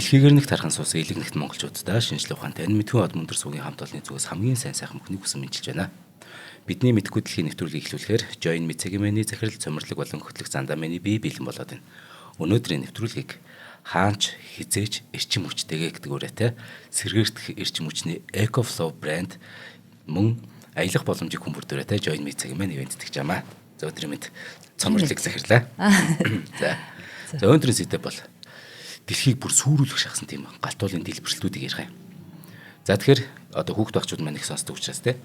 Дэлхийгээр нэг тархан суусан элэг нэгт монголчуудаа шинжлэх ухаантай энэ мэдхүйн од мөндөр суугийн хамт олонны зүгээс хамгийн сайн сайхан бүхнийг хүсэн мэдчилж байна. Бидний мэдхгүй дэлхийн нэвтрүүлгийг эхлүүлэхээр Join Me цэгийн захирал цомрлог болон хөтлөх зандаа миний бие бэлэн болоод байна. Өнөөдрийн нэвтрүүлгийг хаанч хизээж эрчим хүчтэйгээ гэдэг үрээтэй сэргээртэх эрчим хүчний EcoFlow брэнд мөн аялах боломжийг хүмүүр дөрөөтэй Join Me цэгийн ивент тэтгэж байгаамаа. За өдрийн мэд цомрлог захирлаа. За өнөөдрийн сэдэв бол дэлхийг бүр сүрүүлэх шахсан тийм галтуулын дэлбэрэлтүүдийг ярих юм. За тэгэхээр одоо хүүхд багчууд маань их сонсдог учраас те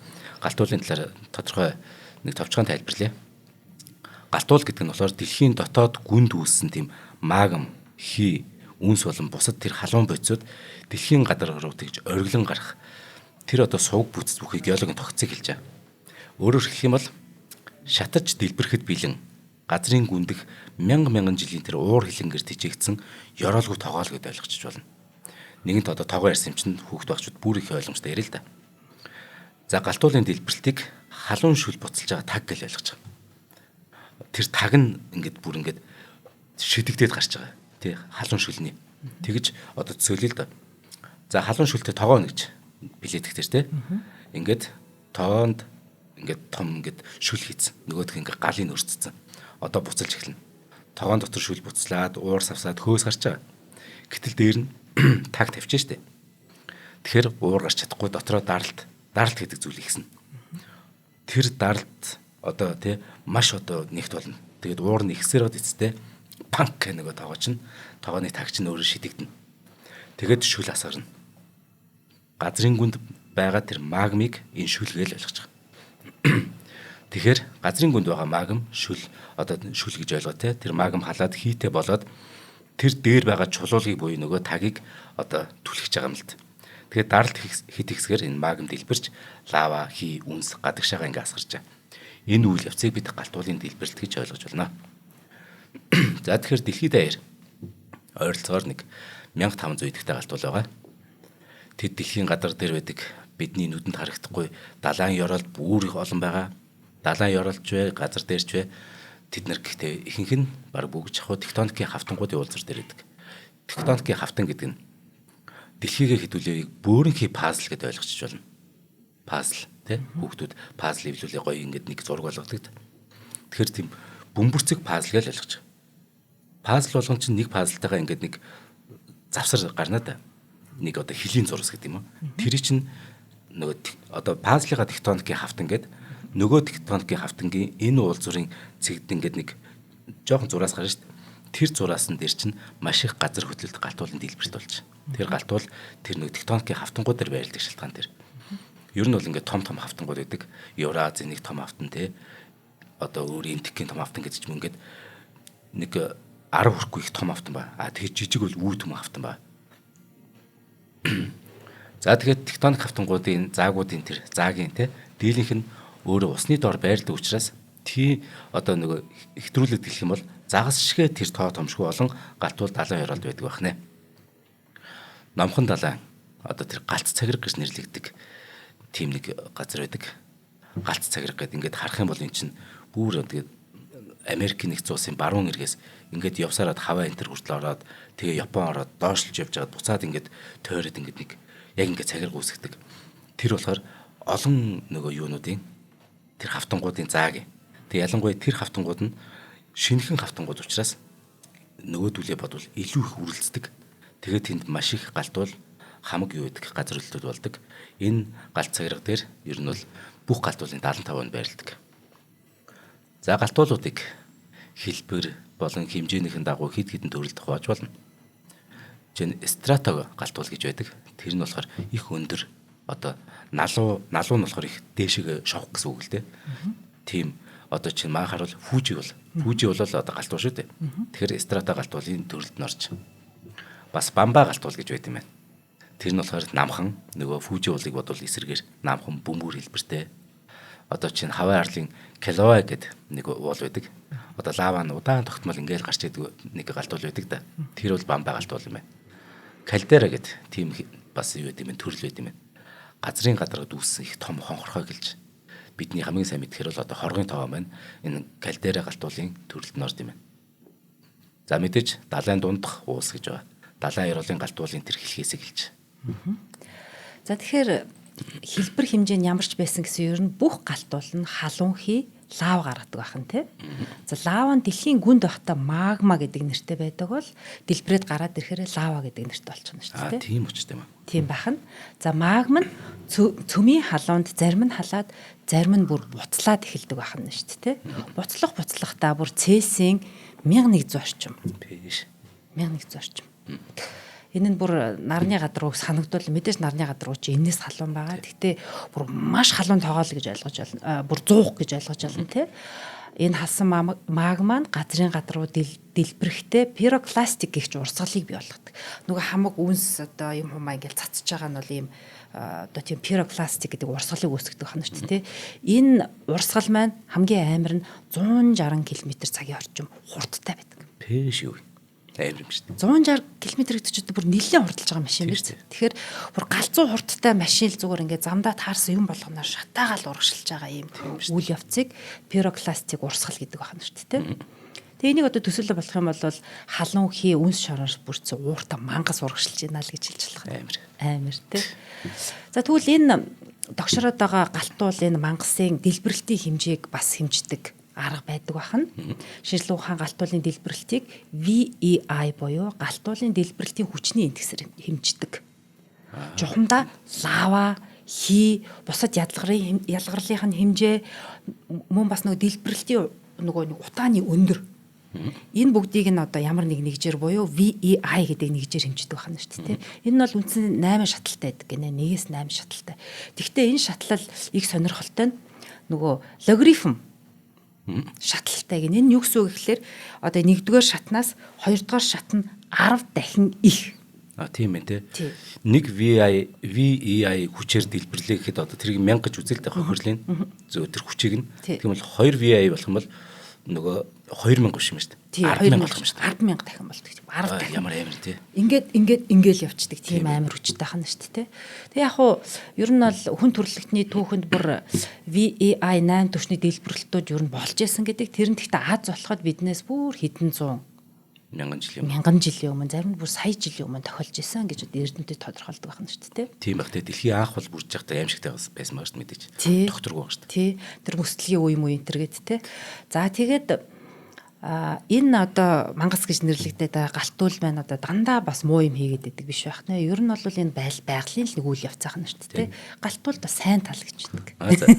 галтуулын талаар тодорхой нэг товчхон тайлбарлая. Галтуул гэдэг нь болохоор дэлхийн дотоод гүнд үүссэн тийм магм, хий, үнс болон бусад тэр халуун бодисууд дэлхийн гадар руу тэгж ориглон гарах тэр одоо сувг бүтц бүхий геологийн тогтцыг хэлж байгаа. Өөрөөр хэлэх юм бол шатарч дэлбэрэхэд бэлэн газрын гүндэх мянган жилийн тэр уур хилэнгээр тижээгдсэн ёроолгүй тоогоол гэдээ ойлгочих болно. Нэгэнт одоо тоогоо ярьсан юм чинь хүүхд багчууд бүр их ойлгомжтой ярил л да. За галтуулын дэлбэрэлтийг халуун шүл буцалж байгаа таг гэж ойлгож байгаа. Тэр таг нь ингээд бүр ингээд шидэгдээд гарч байгаа. Тий халуун шүлний. Тэгэж одоо төсөөлөе л да. За халуун шүлтэй тоогоо нэгж билээд ихтэй тий. Ингээд тоонд ингээд том ингээд шүл хийцэн. Нөгөөх ингээд галыг өрцсөн. Одоо буцалж эхэлнэ. Тоогоон дотор шүл буцлаад уур савсаад хөөс гарч байгаа. Гэтэл дээр нь таг тавьчих штэ. Тэгэхээр уур гарч чадахгүй дотроо даралт гэдэг зүйл ихсэн. Тэр даралт одоо тий маш одоо нэгт болно. Тэгээд уур нь ихсээр од эцтэй панк гэх нэг тоогоо чинь тоогооны таг чинь өөрөө шидэгдэнэ. Тэгээд шүл асгарна. Газрын гүнд байгаа тэр магмыг энэ шүлгээл ойлгож байгаа. Тэгэхээр газрын гүнд байгаа магм шүл одоо шүл гэж ойлгоо те тэр магм халаад хийтэй болоод тэр дээр байгаа чулуулгийг буюу нөгөө тагийг одоо түлхэж байгаа юм л д. Тэгэхээр даралт хит ихсгээр энэ магм дэлбэрч лава, хий, үнс, гадагшаага ингээ асгарч байгаа. Энэ үйл явцыг бид галтуулын дэлбэрэлт гэж ойлгож байна. За тэгэхээр дэлхийд даяар ойролцоогоор нэг 1500 идэгтэй галтуул байгаа. Тэд дэлхийн гадар дээр байдаг бидний нүдэнд харагдахгүй далайн ёроолд бүр их олон байгаа. Далайн ёроолч вэ, газар дээрч вэ тэд нар гэхдээ ихэнх нь баг бүгд яг тектоникийн хавтангуудын уулзар дээр байдаг. Тектоникийн хавтан гэдэг нь дэлхийгээ хэдүүлээг бөөрөнхий пазл гэдээ ойлгочих болно. Пазл тий хүүхдүүд пазл эвлүүлээ гоё ингээд нэг зураг болгодог. Тэгэхээр тийм бөмбөрцөг пазл гэж ойлгож байгаа. Пазл болгон чинь нэг пазлтайгаа ингээд нэг завсар гарна да. Нэг одоо хилийн зураг гэдэг юм уу. Тэр чинь нөгөө одоо пазлыга тектоникийн хавтан гэдэг нөгөө тектоникийн хавтангийн энэ уулзуурын цэгд ингээд нэг жоохон зураас гарна шүү дээ. Тэр зураасан дээр чинь маш их газар хөдлөлт галтуулын дэлбэрт болж байна. Тэр галтуул тэр нэг тектоникийн хавтангууд дээр байрладаг шалтгаан дээр. Ер нь бол ингээд том хавтангууд байдаг. Евразийн нэг том хавтан те. Одоо өөр энтекийн том хавтан гэдэг ч юм ингээд нэг 10 хүрэхгүй их том хавтан ба. Тэгээ жижиг бол үе том хавтан ба. За тэгээд тектоник хавтангуудын заагуудын тэр заагийн те дийлэнх нь өөрөө усны доор байрладаг учраас одоо нөгөө хэтрүүлэг дэлэх юм бол загас шигэ тэр тоо томшгүй болон галтуул далайн ёроолд байдаг байна. Номхон далайн одоо тэр галц цагираг гэж нэрлэгддэг тийм нэг газар байдаг. Галц цагираг гэдэг ингээд харах юм бол эн чинь бүр тэгээд Америкийн нэгдсэн улсын баруун эргээс ингээд явсараад хаваа энтер хүртэл ороод тэгээ Япон ороод доошлж явж байгаад буцаад ингээд тойроод ингээд нэг яг ингээд цагираг үүсгдэг. Тэр болохоор олон нөгөө юунуудын тэр хавтангуудын зааг. Тэг ялангуяа тэр хавтангууд нь шинэхэн хавтангууд учраас нөгөөдүүлээ бодвол илүү их үргэлжлэдэг. Тэгээд тэнд маш их галтуул хамаг юу гэдэг газар хөдлөлтүүд болдог. Энэ галт цагираг дээр ер нь бол бүх галтуулын 75% нь байрладаг. За галтуулуудыг хэлбэр болон хэмжээнийхэн дагуу хэд хэдэн төрөлд хувааж болно. Жишээ нь стратог галтуул гэж байдаг. Тэр нь болохоор их өндөр одоо налуу нь болохоор их дээшээ шовх гэсэн үг л дээ. Тийм одоо чинь маахаар бол фүүжи бол одоо галтуул шүү дээ. Тэгэхээр страта галтуулын төрөлд нь орж. Бас бамба галтуул гэж байт юм байна. Тэр нь болохоор намхан нөгөө фүүжи уулыг бодвол эсрэгээр намхан бөмбөр хэлбэртэй. Одоо чинь хаваа арлын Kilauea гэдэг нэг уул байдаг. Одоо лава нь удаан тогтмол ингээл гарч идэг нэг галтуул байдаг да. Тэр бол бамба галтуул юм байна. Caldera гэдэг тийм бас юу гэдэг юм төрөл байт юм байна. Газрын гадаргад үүссэн их том хонхорхой гэлж бидний хамгийн сайн мэдхээр бол одоо хоргын тоогоо маань энэ Caldera галтуулын төрөлд нь орд юм байна. За мэдээж далайн дундх уус гэж байгаа. далайн ёроолын галтуулын тэр хэлхээс эхэлж. За тэгэхээр хэлбэр хэмжээ нь ямар ч байсан гэсэн ер нь бүх галтуул нь халуун хий лав гаргадаг байх нь тий. За лава нь дэлхийн гүнд байхдаа магма гэдэг нэртэй байдаг бол дэлбэрээд гараад ирэхээр лава гэдэг нэртэй болчихно шүү дээ. Тийм учраас тийм. Тийм байх нь. За магма нь цөмийн халуунд зарим нь халаад зарим нь бүр буцлаад эхэлдэг байх нь шүү дээ. Буцлахтаа бүр Цельсийн 1100 орчим. Биш. 1100 орчим. Энэ нь бүр нарны гадар руу санагдвал мэдээж нарны гадар руу чи энэс халуун байгаа. Гэхдээ бүр маш халуун тоогоол гэж ойлгож байна. Бүр 100 гэж ойлгож байна тий. Энэ халсан магма нь газрын гадар руу дэлбэрэхдээ пирокластик гихч урсгалыг бий болгодог. Нөгөө хамаг үнс одоо юм хумаа ингээл цацж байгаа нь бол ийм одоо тийм пирокластик гэдэг урсгалыг үүсгдэг хана шүү дээ. Энэ урсгал маань хамгийн амар нь 160 км/цагийн орчим хурдтай байдаг. Пэш юу. Амар юм шүү дээ. 160 км гэдэг чинь бүр нэлээд хурдлж байгаа машин биш үү? Тэгэхээр бүр галзуу хурдтай машин л зүгээр ингээд замдаа таарсан юм болгоноор шатаагаал урагшилж байгаа юм үйл явцыг пирокластик урсгал гэдэг байна шүү дээ. Тэгээ энийг одоо төсөөлө болох юм бол халуун хий үнс шороор бүрдсэн ууртаа мангас урагшилж байна л гэж хэлж болох. Амар тий. За тэгвэл энэ догшроод байгаа галтуул энэ мангасын дэлбэрэлтийн хэмжээг бас хэмждэг арга байдаг бахан. Шинжлэх ухаан галтуулын дэлбэрэлтийг VEI буюу галтуулын дэлбэрэлтийн хүчний индексээр хэмждэг. Жухамдаа лава, хий, бусад ялгарлын хэмжээ мөн бас нөгөө дэлбэрэлтийн нөгөө утааны өндөр. Энэ бүгдийг нь одоо ямар нэг нэгжээр буюу VEI гэдэг нэгжээр хэмждэг байна шүү дээ. Энэ нь бол үндсэн 8 шаталтай байдаг гинэ. 1-8 шаталтай. Гэхдээ энэ шатлал их сонирхолтой нь нөгөө логарифм шаталтай гин. Энэ юу гэсэн үг гэхээр одоо 1-р шатнаас 2-р шат нь 10 дахин их. Тийм ээ тий. Нэг VEI хүчээр дэлбэрлээ гэхэд одоо тэрийг 1000 гэж үзэлтэй хохирлын зөв тэр хүчийг нь тэгмэл 2 VEI болох юм бол нөгөө 2000 биш юм шүү дээ. 100000 болох юм шүү дээ. 100000 дахин болдог. 10 дахин. Ямар амар тий. Ингээл явцдаг тийм амар хүчтэй хана шүү дээ. Тэг яг хуу ер нь бол хүн төрөлхтний түүхэнд бүр VEI 8 түвшний дэлбэрэлтүүд ер нь болж исэн гэдэг. Тэр нь гэхдээ Аз болоход биднээс бүр хэдэн зуун мянган жилийн өмнө зарим нь бүр сая жилийн өмнө тохиолж исэн гэж эрдэмтэд тодорхойлдог байна шүү дээ. Тийм бах тий. Дэлхийн анх бол бүрж байхдаа аимшигтай байсан байгаа шүү мэдээж. Докторгүй байгаа шүү дээ. Тий. Тэр мөсөлгийн үе муу энтергээд тий. За тэгээд энэ одоо мангас гэж нэрлэгдээд байгаа галтуул байна одоо дандаа бас муу юм хийгээд байдаг биш байх нэ. Ер нь бол энэ байгалийн л нэг үйл явц байгаа нь шүү дээ. Галтуул бас сайн тал гэж байдаг.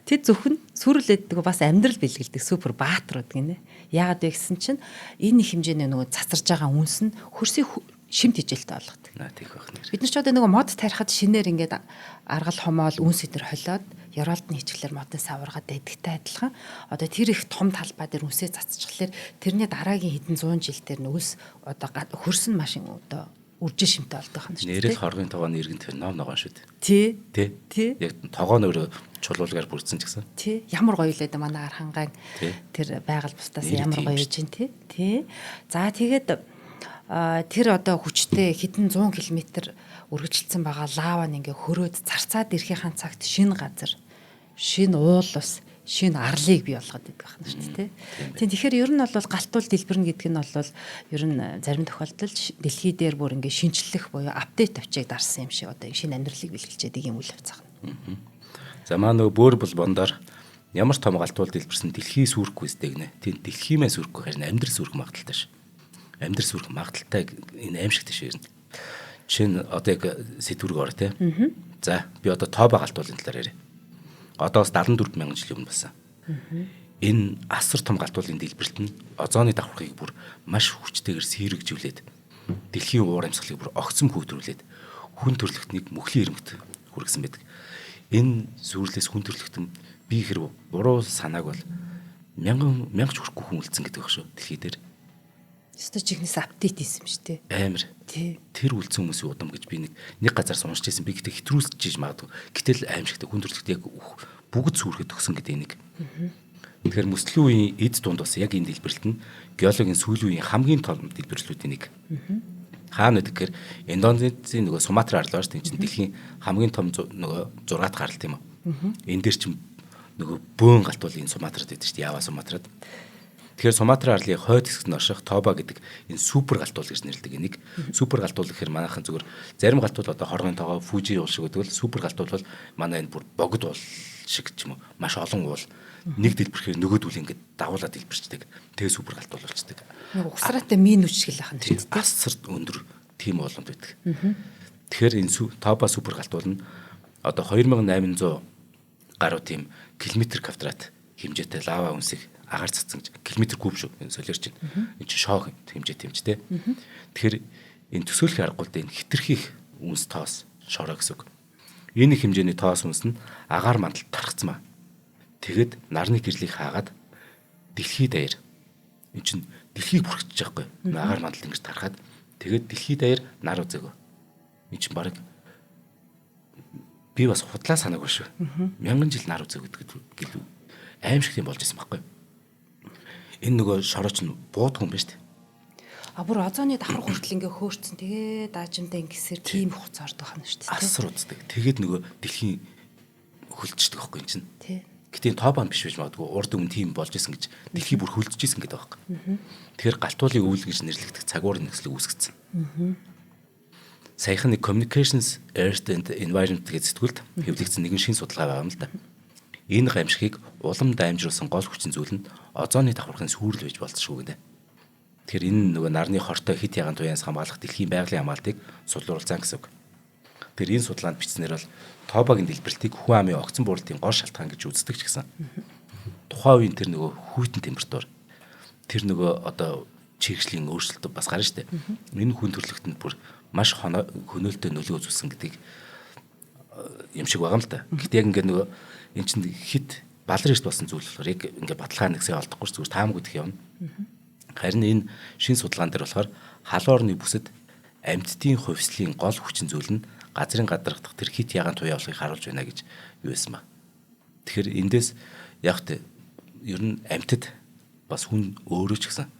Тэд зөвхөн сүрлээддэг бас амьдрал бэлгэлдэг супер баатрууд гинэ. Яагаад вэ гэсэн чинь энэ их хэмжээний нөгөө цацарж байгаа үнс нь хөрсийн шимт хичээлтэй болгодог. Тийх байх нэр. Бид нар ч одоо нөгөө мод тарихад шинээр ингээд аргал хомоол үнс идэр холиод ёроолтны хичээлээр модын саваргаад байдагтай адилхан одоо тэр их том талбай дээр үнсээ цацчихлаар тэрний дараагийн хэдэн 100 жил дээр нүс одоо хөрсөн машин одоо үржил шимтэй болдог хана шүү дээ. Нэрэл хоргийн тогооны иргэн тэр ном ногоон шүү дээ. Тий. Яг тогоон өөрөө чулуулгаар бүрдсэн ч гэсэн. Тий. Ямар гоё лээд манай архангаан тэр байгаль бусдаас ямар гоё гэж тий. Тий. За тэгээд тэр одоо хүчтэй хэдэн 100 км үргэлжилсэн байгаа лава нь ингээ хөрөөд зарцаад ирэхин цагт шинэ газар, шинэ уулус, шинэ арлыг бий болгоод байдаг байна шүү дээ. Тэгэхээр ер нь бол галтуул дэлбэрнэ гэдэг нь бол ер нь зарим тохиолдолд дэлхий дээр бүр ингээ шинжлэх буюу апдейт авчиг дарсан юм шиг одоо шинэ амьдралыг бэлгэлж яадаг юм үйл явц байна. За маа нөгөө бөөр бол бондоор ямар том галтуул дэлбэрсэн дэлхий сүрхгүй сдэгнэ. Тийм дэлхий мэн сүрхгүй харин амьдрал сүрх магадaltaй ш. Амьдрал сүрх магадaltaй энэ аимшигтай ш юм. Жишээ нь одоо яг сэтгүүрг ор тий. За би одоо Тоба галтуулын талаар яриа. Одоос 74 мянган жилийн өмнө болсон. Энэ асар том галтуулын дэлбэрэлт нь озоны давхаргыг бүр маш хүчтэйгээр сэргэжүүлээд дэлхийн уур амьсгалыг бүр огцом хөөдрүүлээд хүн төрөлхтнийг мөхлийн ирмэгт хүргэсэн байдаг. Энэ сүрлээс хүн төрөлхтөн би хэрэг буруу санааг бол мянган хүрхгүй хүн үлдсэн гэдэг баг шүү дэлхий дээр. Өстө чигнэс апдейт хийсэн юм шүү дээ. Амар. Тэр үлдсэн хүмүүсийн удам гэж би нэг газар уншиж байсан. Би гэтээ хэтрүүлж жиж магадгүй. Гэтэл аимшигтай хүн төрөлхтөд яг бүгд сүрхэд төгсөн гэдэг нэг. Тэгэхээр мөслийн үеийн эд дунд бас яг энэ дэлбэрэлт нь геологийн сүүлийн үеийн хамгийн том дэлбэрлэлүүдийн нэг. Хаана гэдэг гэхээр Индонезийн нөгөө Суматра арлаа шүү дээ. Дэлхийн хамгийн том нөгөө 6 дахь арал тийм үү. Энэ дээр чинь нөгөө бөөн галтуул энэ Суматрад байдаг шүү дээ. Ява Суматрад. Тэгэхээр Суматра арлын хойд хэсэгт орших Тоба гэдэг энэ супер галтуул гэж нэрлэдэг энийг. Супер галтуул гэхээр манайхан зүгээр зарим галтуул одоо хоргын тоогоо Фужи уул шиг гэдэг бол супер галтуул бол манай энэ бүр богд уул шиг ч юм уу маш олон уул нэг дэлбэрэхээр нөгөөдүүл ингээд дагуулад дэлбэрчдэг. Тэгээ супер галтуул болчдөг. Нэг угсраатай мин үжиг л ахна шүү дээ. Асар өндөр тийм боломж байдаг. Тэгэхээр энэ Тоба супер галтуул нь одоо 2800 гаруй тийм километр квадрат хэмжээтэй лава үнсийг агаар цацсан гэж километр куб шүү энэ солиорч байна. Энэ чинь шоо хэмжээтэй юм ч тий. Тэгэхээр энэ төсөөлөх аргагүй энэ хитрхийх үнс тоос шороо гэсэн үг. Энэ их хэмжээний тоос үнс нь агаар мандалд тархацмаа. Тэгэд нарны гэрлийг хаагаад дэлхий даяар энэ чинь дэлхийг бүрхэж байгаа байхгүй. Агаар мандалд ингэж тархаад тэгэд дэлхий даяар нар үзээгөө. Энэ чинь баг би бас худлаа санаагүй шүү. Мянган жил нар үзээг гэдэг аимшиг юм болж исэн байхгүй. Энэ нөгөө шорооч нь бууд хүн биш үү? Бүр озоны давхар хүртэл ингээ хөөрцөн тэгээ даажимдаа ингэсээр тийм их хуц ордог хана шүү дээ. Асар үздэг. Тэгээд нөгөө дэлхийн хөлдчихдөг байхгүй юм чинь. Тий. Гэтэ тообан биш байж магадгүй урд өмнө тийм болж исэн гэж дэлхий бүр хөлдөж исэн гэдэг байхгүй. Тэгэхээр галтуулыг өвөл гэж нэрлэгдэх цагуур нэгслэг үүсгэсэн. Саяхан нэг Communications Earth and Environment гэдэг сэтгүүлд хэвлэгдсэн нэгэн шинэ судалгаа байгаа юм л да. Энэ гамшигыг улам даймжруулсан гол хүчин зүйл нь озоны давхаргын сүрэл байж болцшгүй гэнэ. Тэгэхээр энэ нөгөө нарны хортой хит яган туяанаас хамгаалах дэлхийн байгалийн хамгаалтыг судлуулсан гэсэн үг. Тэгэхээр энэ судалгаанд бичснээр бол Тобагийн дэлбэрэлтийг хүн амын огцон бууралтын гол шалтгаан гэж үздэг ч гэсэн. Тухайн үеийн тэр нөгөө хүйтэн температур тэр нөгөө одоо чигшлийн өөрчлөлт бас гарна шүү дээ. Энэ хүн төрөлхтөнд бүр маш хөнөөлтөй нөлөө үзүүлсэн гэдгийг юм шиг байгаа юм л да. Гэхдээ яг ингээд нөгөө эн чинь хит балар эрт болсон зүйл болохоор яг ингээд баталгаа нэгсээ олдохгүй зүгээр таамаг гэх юм. Харин энэ шин судалгаан дээр болохоор халуун орны бүсэд амьтдын хувьслын гол хүчин зүйл нь газрын гадрагдах тэр хит ягаан туяа болохыг харуулж байна гэж юу байсан ба. Тэгэхээр эндээс яг тэ ер нь амьтад бас хүн өөрөө ч гэсэн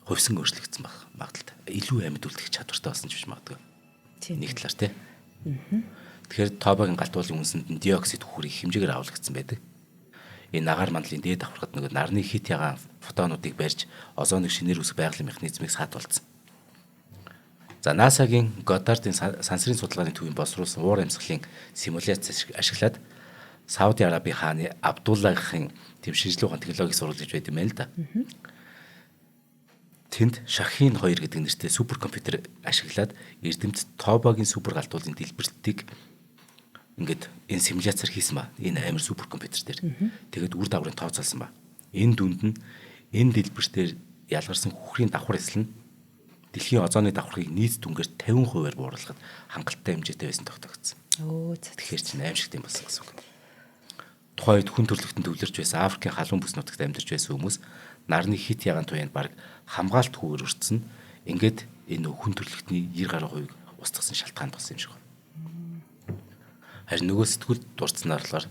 хувьсан өөрчлөгдсөн баг магадaltaй. Илүү амьд үлдэх чадвартай болсон ч биш магадгүй. Нэг талаар тий. Тэгэхээр Тобагийн галтуулын үнсэнд диоксид хүрийг хэмжээгээр авлагдсан байдаг. Энэ агаар мандлын дээд давхаргад нөгөө нарны хит ягаан фотонуудыг барьж озоныг шинээр үүсгэх байгалийн механизмыг саатуулсан. За НАСА-гийн Goddard-ын сансрын судалгааны төвийн боловсруулсан уур амьсгалын симуляц ашиглаад Сауди Арабын хааны Абдуллагын тэм шинжилгээ ухаан технологиг сурвалж гэж байд юм байна л да. Тэнд Шахин 2 гэдэг нэртэй суперкомпьютер ашиглаад эрдэмтэд Тобагийн супер галтуулын дэлбэрэлтийг ингээд энэ симуляцаар хийсэн ба. Энэ амар суперкомпьютер дээр. Тэгээд үр дагаврын тооцоолсон ба. Энэ дүнд нь энэ дэлбэртээр ялгарсан хүхрийн давхар эсэл нь дэлхийн озоны давхарыг нийт дүнгээр 50%-аар бууруулахад хангалттай хэмжээтэй байсан тогтогдсон. Тэгэхээр чинь аимшигт юм болсон гэсэн үг. Тухайн үед хүн төрөлхтөнд төвлөрч байсан Африкийн халуун бүс нутагт амьдарч байсан хүмүүс нарны хит ягаан туяанд баг хамгаалтгүйгээр өртсөн. Ингээд энэ хүн төрөлхтний 90% устгасан шалтгаан болсон юм шиг байна. Харин нөгөө сэтгүүлд дурдсанаар болохоор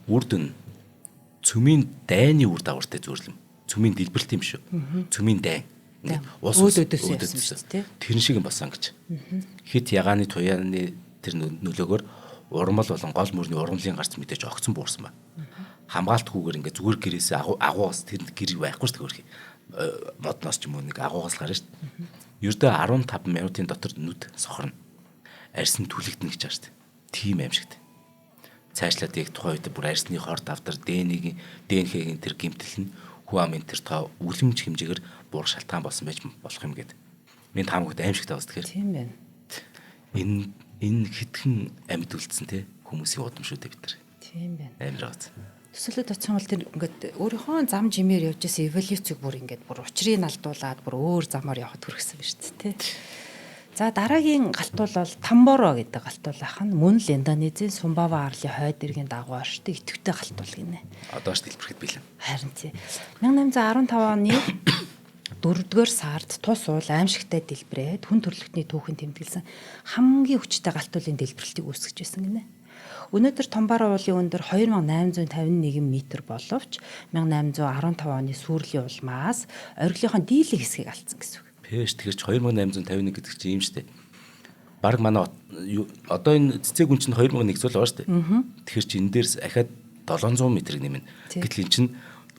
үр дүн цөмийн дайны үр дагавартай зөөрлөм. Цөмийн дэлбэрэлт юм шүү. Цөмийн дайн. Ус өөдөөс яасан шүү дээ. Тэр шиг юм болсон гэж. Хит ягааны туяаны тэр нөлөөгөөр урмал болон гол мөрний ургамлын гарц мэдээж огцон буурсан ба. Хамгаалтгүйгээр ингээд зүгээр гэрээс агуугаас тэр гэр байхгүй шүү дээ. Модноос ч юм уу нэг агуугаас гарна шүү дээ. Ердөө 15 минутын дотор нүд сохорно. Арьс нь түлэгдэнэ гэж байна шүү дээ. Тийм аимшигт. Цаашлаад яг тухайн үед бүр арьсны хор давдар ДНХ-ийн тэр гэмтэл нь хүн амын тэр тоо үлэмж хэмжээгээр буурах шалтгаан болсон байж болох юм гээд. Миний таамагт аимшигт авах тэгэхээр. Тийм байна. Энэ хитгэн амьд үлдсэн те хүмүүсийн удам шүү дээ бид нар. Тийм байна. Амар гооц. Төсөөлөд оцсон бол тэр ингээд өөрийнхөө зам жимээр явж байсан эволюцийг бүр ингээд бүр учрыг алдуулаад бүр өөр замаар явахд хүргэсэн ба шүү дээ тий. За дараагийн галтуул бол Тамборо гэдэг галтуул ахын мөн л Индонезийн Сумбава арлын хойд иргэн дагуу оршдог идэвхтэй галтуул гинэ. Одоо ч дэлбэрэхэд бэлэн. Харин тий. 1815 оны 4-р сард тус уул аимшигтай дэлбэрээд хүн төрөлхтний түүхэн тэмдэглэсэн хамгийн хүчтэй галтуулын дэлбэрэлтийг үүсгэж байсан гинэ. Өнөөдөр Тамборо уулын өндөр 2851 м боловч 1815 оны сүүрлийн улмаас оргилынхон дийлэн хэсгийг алдсан гэсэн үг. Пэш тэгэрч 2851 гэдэг чинь юм штэ. Бараг манай одоо энэ цэцэг хүн чинь 2001 зүйл байгаа штэ. Тэгэхээр чи энэ дээрс ахаад 700 м нэмнэ. Гэтэл эн чинь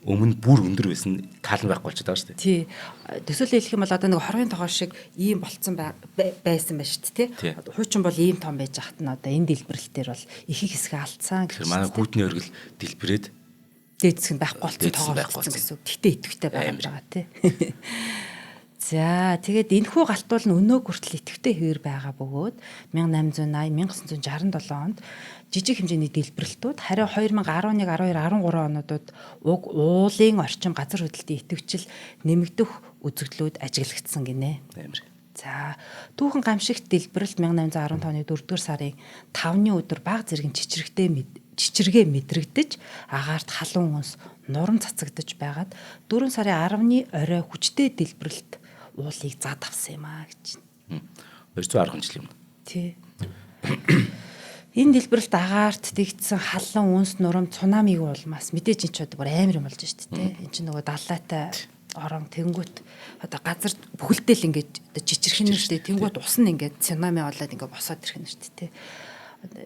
Өмнө бүр өндөр байсан тал нь байхгүй болчиход байгаа шүү дээ. Тий. Төсөөлөл хэлэх юм бол одоо нэг хоргийн тогоо шиг ийм болцсон байсан байна шүү дээ, тий. Хуучин бол ийм том байж хат нь одоо энэ дэлбэрэлтээр бол их хэсгээ алдсан гэж. Тэгэхээр манай хүүтний өргөл дэлбэрээд дээд хэсэг нь байхгүй болцсон гэсэн үг. Тэгтээ идэвхтэй байгаа тий. За тэгээд энэхүү галтуул нь өнөө хүртэл идэвхтэй хэвээр байгаа бөгөөд 1880 1967 онд жижиг хэмжээний дэлбэрэлтүүд харин 2011 12 13 онуудад уг уулын орчим газар хөдлөлтийн идэвхжил нэмэгдэх үзэгдлүүд ажиглагдсан гинэ. Амар. За түүхэн гамшигт дэлбэрэлт 1815 оны 4-р сарын 5-ны өдөр баг зэрэг чичиргээ мэдрэгдэж агаарт халуун өнс нурам цацагдж байгаад 4 сарын 10-ны орой хүчтэй дэлбэрэлт уулыг зад авсан юм а гэж. 210 жил юм. Тий. Энэ дэлбэрэлт агаарт дэгдсэн халуун үнс нурам цунамиг уулмаас мэдээж энэ ч одоо бүр амар юм болж шүү дээ. Энэ чинь нөгөө далайтай орон тэнгүүт одоо газар бүхэлдэл ингээд одоо жижигхэн нэртэй тэнгүүт ус нь ингээд цунами болоод ингээд босоод ирэх нь шүү дээ.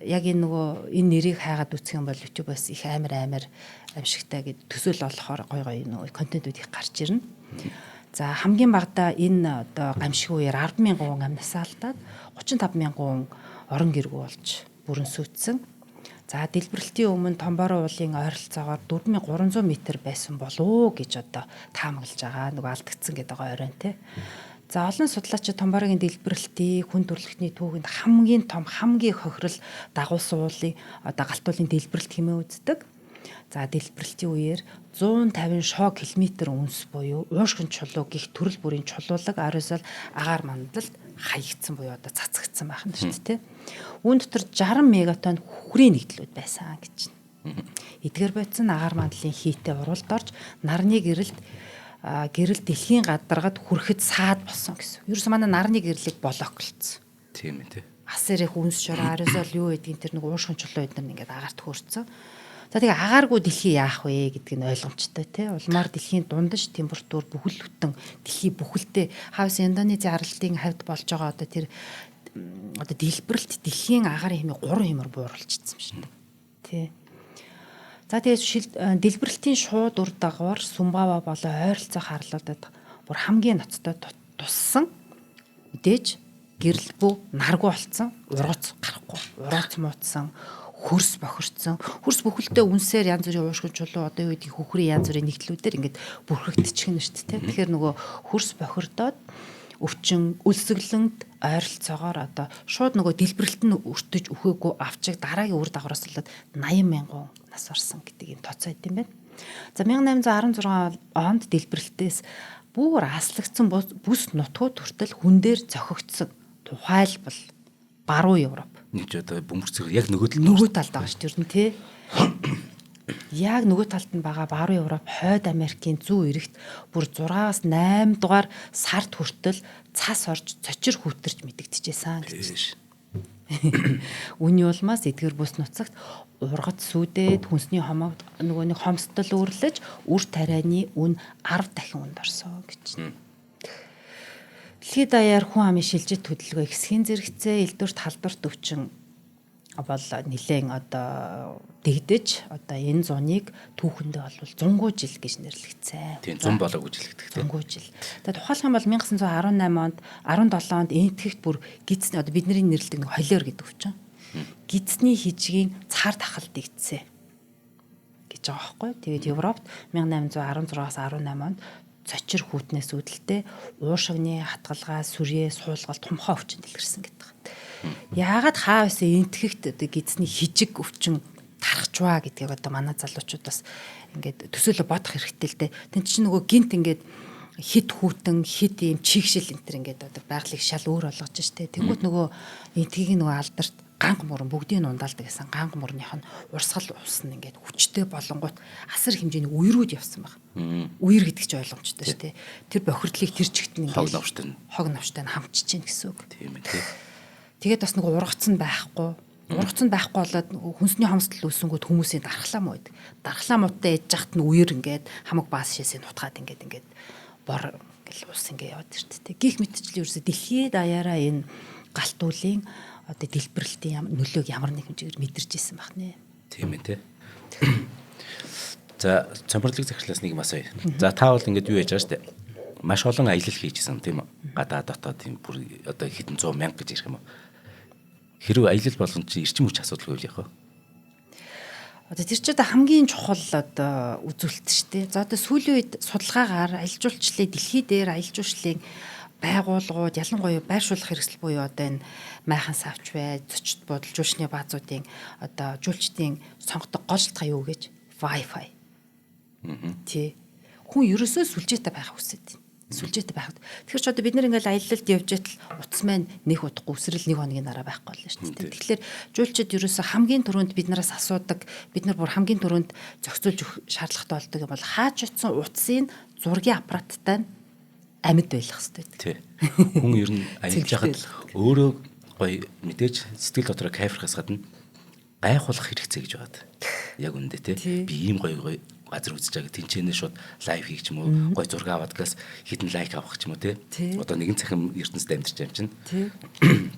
Яг энэ нөгөө энэ нэрийг хайгаад үзэх юм бол YouTube-аас их амар амжигтай гэд төсөөл болохоор гой нөгөө контентууд их гарч ирнэ. За хамгийн багадаа энэ одоо гамшиг үеэр 10,000 хүн амнасаа алдаад 35,000 хүн орон гэргүй болж бүрэн сүйтсэн. За дэлбэрэлтийн өмнө Томбороо уулын ойролцоогоор 4,300 м байсан болов гэж одоо таамаглаж байгаа. Нөгөө алдагдсан гэдэг байгаа оройн тий. За олон судлаачид Томборогийн дэлбэрэлтийн хүн төрөлхтний түүхэнд хамгийн том хамгийн хохирол дагуулсан уулын одоо галтуулын дэлбэрэлт хэмээн үздэг. За дэлбэрэлтийн үеэр 150 шоо километр үнс буюу уушгин чулуу гих төрөл бүрийн чулуулаг ариусал агаар мандалд хаягдсан буюу одоо цацагдсан байх нь шүү дээ. Үүн дотор 60 мегатон хүхрийн нэгдлүүд байсан гэж байна. Эдгээр бодсон агаар мандлын хийтэй уралд орж нарны гэрэл дэлхийн гадаргад хүрэхэд саад болсон гэсэн. Ерөөсөө манай нарны гэрлийг блоклцсон. Тийм ээ тий. Асар их үнс шороо ариусал юу гэдгийг тэр нэг уушгин чулуу эднэр ингээд агаарт хөөрцөн. За тэгээ агааргүй дэлхий яах вэ гэдг нь ойлгомжтой тий. Улмаар дэлхийн дундаж температур бүхэл бүтэн дэлхий бүхэлдээ хавс Индонезийн аралтын хавьд болж байгаа одоо тэр одоо дэлбэрэлт дэлхийн агарын хэмээ 3 хэмээр бууруулчихсан юм шиг тий. За тэгээ дэлбэрэлтийн шууд үр дагавар Сумбава болон ойролцоо харлуудад бүр хамгийн ноцтой туссан мэдээж гэрэл бүү наргүй болцсон урууц гарахгүй урууц муутсан хөрс бохирцсон хөрс бүхэлдээ үнсээр янз бүрийн уушгин чулуу одоо юу гэдэг хөхрийн янз бүрийн нэгдлүүдээр ингээд бүрхэгдчихэх нь шүү дээ. Тэгэхээр нөгөө хөрс бохирдоод өвчин өлсгөлөнд ойролцоогоор одоо шууд нөгөө дэлбэрэлт нь өртөж өхөөгүй авчиг дараагийн үр дагавраас болоод 80,000 нас орсон гэдэг юм тооцоо байт юм байна. За 1816 онд дэлбэрэлтээс бүр аслагдсан бүс нутгууд хүртэл хүн дээр зохигдсон. Тухайлбал баруун Европ. Нэг ч одоо бөмбөрцөг яг нөгөө талд байгаа шүү дээ тий. Яг нөгөө талд нь байгаа баруун Европ, Хойд Америкийн зүүн эрэгт бүр 6-аас 8 дугаар сард хүртэл цас орж цочир хүүтэрч мэдэгдэжсэн гэж. Үүний улмаас эдгээр бүс нутагт ургад сүдээд хүнсний хомог нөгөө нэг хомсдол үүрлэж үр тарианы үн 10 дахин үнд орсон гэж. Дэлхийд даяар хүн амын шилжит хөдөлгөөн ихсхийн зэрэгцээ элдвэрт халдварт өвчин бол нэлээд одоо дэгдэж одоо энэ зуныг түүхэндээ бол 100 жил гэж нэрлэгдсэн. Тийм 100 болоог үжилэгдэх тийм 100 жил. Тэгээд тухайлх юм бол 1918 онд 17 онд энэтхэгт бүр гидсний одоо бидний нэрлэдэг нэг холиор гэдэг өвчин. Гидсний хижгийн цаар тахал дэгдсэн гэж байгаа байхгүй. Тэгээд Европт 1816-аас 18 онд цочир хүүтнээс үүдэлтэй уушигны хатгалгаа сүрье суулгал томхоо өвчин дэлгэрсэн гэдэг. Яагаад хаавс энтгэхт одоо гидсний хижиг өвчин тархачваа гэдгийг одоо манай залуучууд бас ингээд төсөөлө бодох хэрэгтэй л дээ. Тэн чинь нөгөө гинт ингээд хит хүүтэн хит юм чигшил энэ төр ингээд одоо байгалыг шал өөр болгож штэ. Тэнгүүд нөгөө энтгийг нөгөө алдарт ганг муран бүгдийг ундаалдаг гэсэн ганг мурных нь урсгал усна ингээд хүчтэй болонгууд асар хэмжээний үерүүд явсан баг. Үер гэдэг чинь ойлгомжтой шүү дээ. Тэр бохирдлыг тэр чигт нь хог навштай хамчиж чинь гэсэн үг. Тийм ээ. Тэгээд бас нэг ургацсан байхгүй. Ургацсан байхгүй болоод хүнсний хомсдол үүсэнгүүт хүмүүсийн дархлаа муу гэдэг. Дархлаа муутай ээж жахт нь үер ингээд хамаг баас шээсээ нутгаад ингээд бор ингээл ус ингээд яваад иртээ. Гих мэтчил ерөөсө дэлхийд даяараа энэ галтуулын одоо дэлбэрэлтийн нөлөөг ямар нэг хэмжээгээр мэдэрч ирсэн баг нэ. Тийм ээ тий. За цомборлог захирлаас нэг юм асууя. За та бол ингээд юу яаж байгаа штэ. Маш олон аялал хийжсэн тийм үү? Гадаа дотоод тийм бүр одоо хэдэн 100 мянга гэж ирэх юм уу? Хэрвээ аялал болгон чи эрчим хүч асуудалгүй л яах вэ? Одоо тэр чинь одоо хамгийн чухал одоо үзүүлэлт шүү дээ. За одоо сүүлийн үед судалгаагаар аялал жуулчлалын дэлхий дээр аялал жуулчлалын байгууллагууд ялангуяа байршуулах хэрэгсэл буюу одоо энэ майхан савч бай, зочид бодол жуулчны баазуудын одоо жуулчдын сонгодог гол шалтгаан юу гэж? Wi-Fi. Тий. Хүн ерөөсөө сүлжээтэй байх хүсэж байна. Сүлжээтэй байх. Тэгэхээр ч одоо бид нэр ингээл аялалд явж байтал утас маань нэг удахгүй өсрөл нэг хоногийн дараа байхгүй болно шүү дээ. Тэгэхээр жуулчид ерөөсөө хамгийн түрүүнд биднээс асуудаг, бид нар бүр хамгийн түрүүнд зохицуулж өгөх шаардлагатай болдог юм бол хаач утсан утсын зургийн аппараттай амьд байх хэрэгтэй. Тий. Хүн ер нь аялж байхад өөрөө гоё мэдээж сэтгэл дотроо кайфрахаас гадна гайхуулах хэрэгцээ гэж байна. Яг үндэ тий. Би ийм гоё газар үзэж байгаа тэнцэнэ шууд лайв хийх ч юм уу гой зураг аваад газ хитэн лайк авах ч юм уу тий. Одоо нэгэн цахим ертөнцид амьдарч байгаа юм чинь. Тий.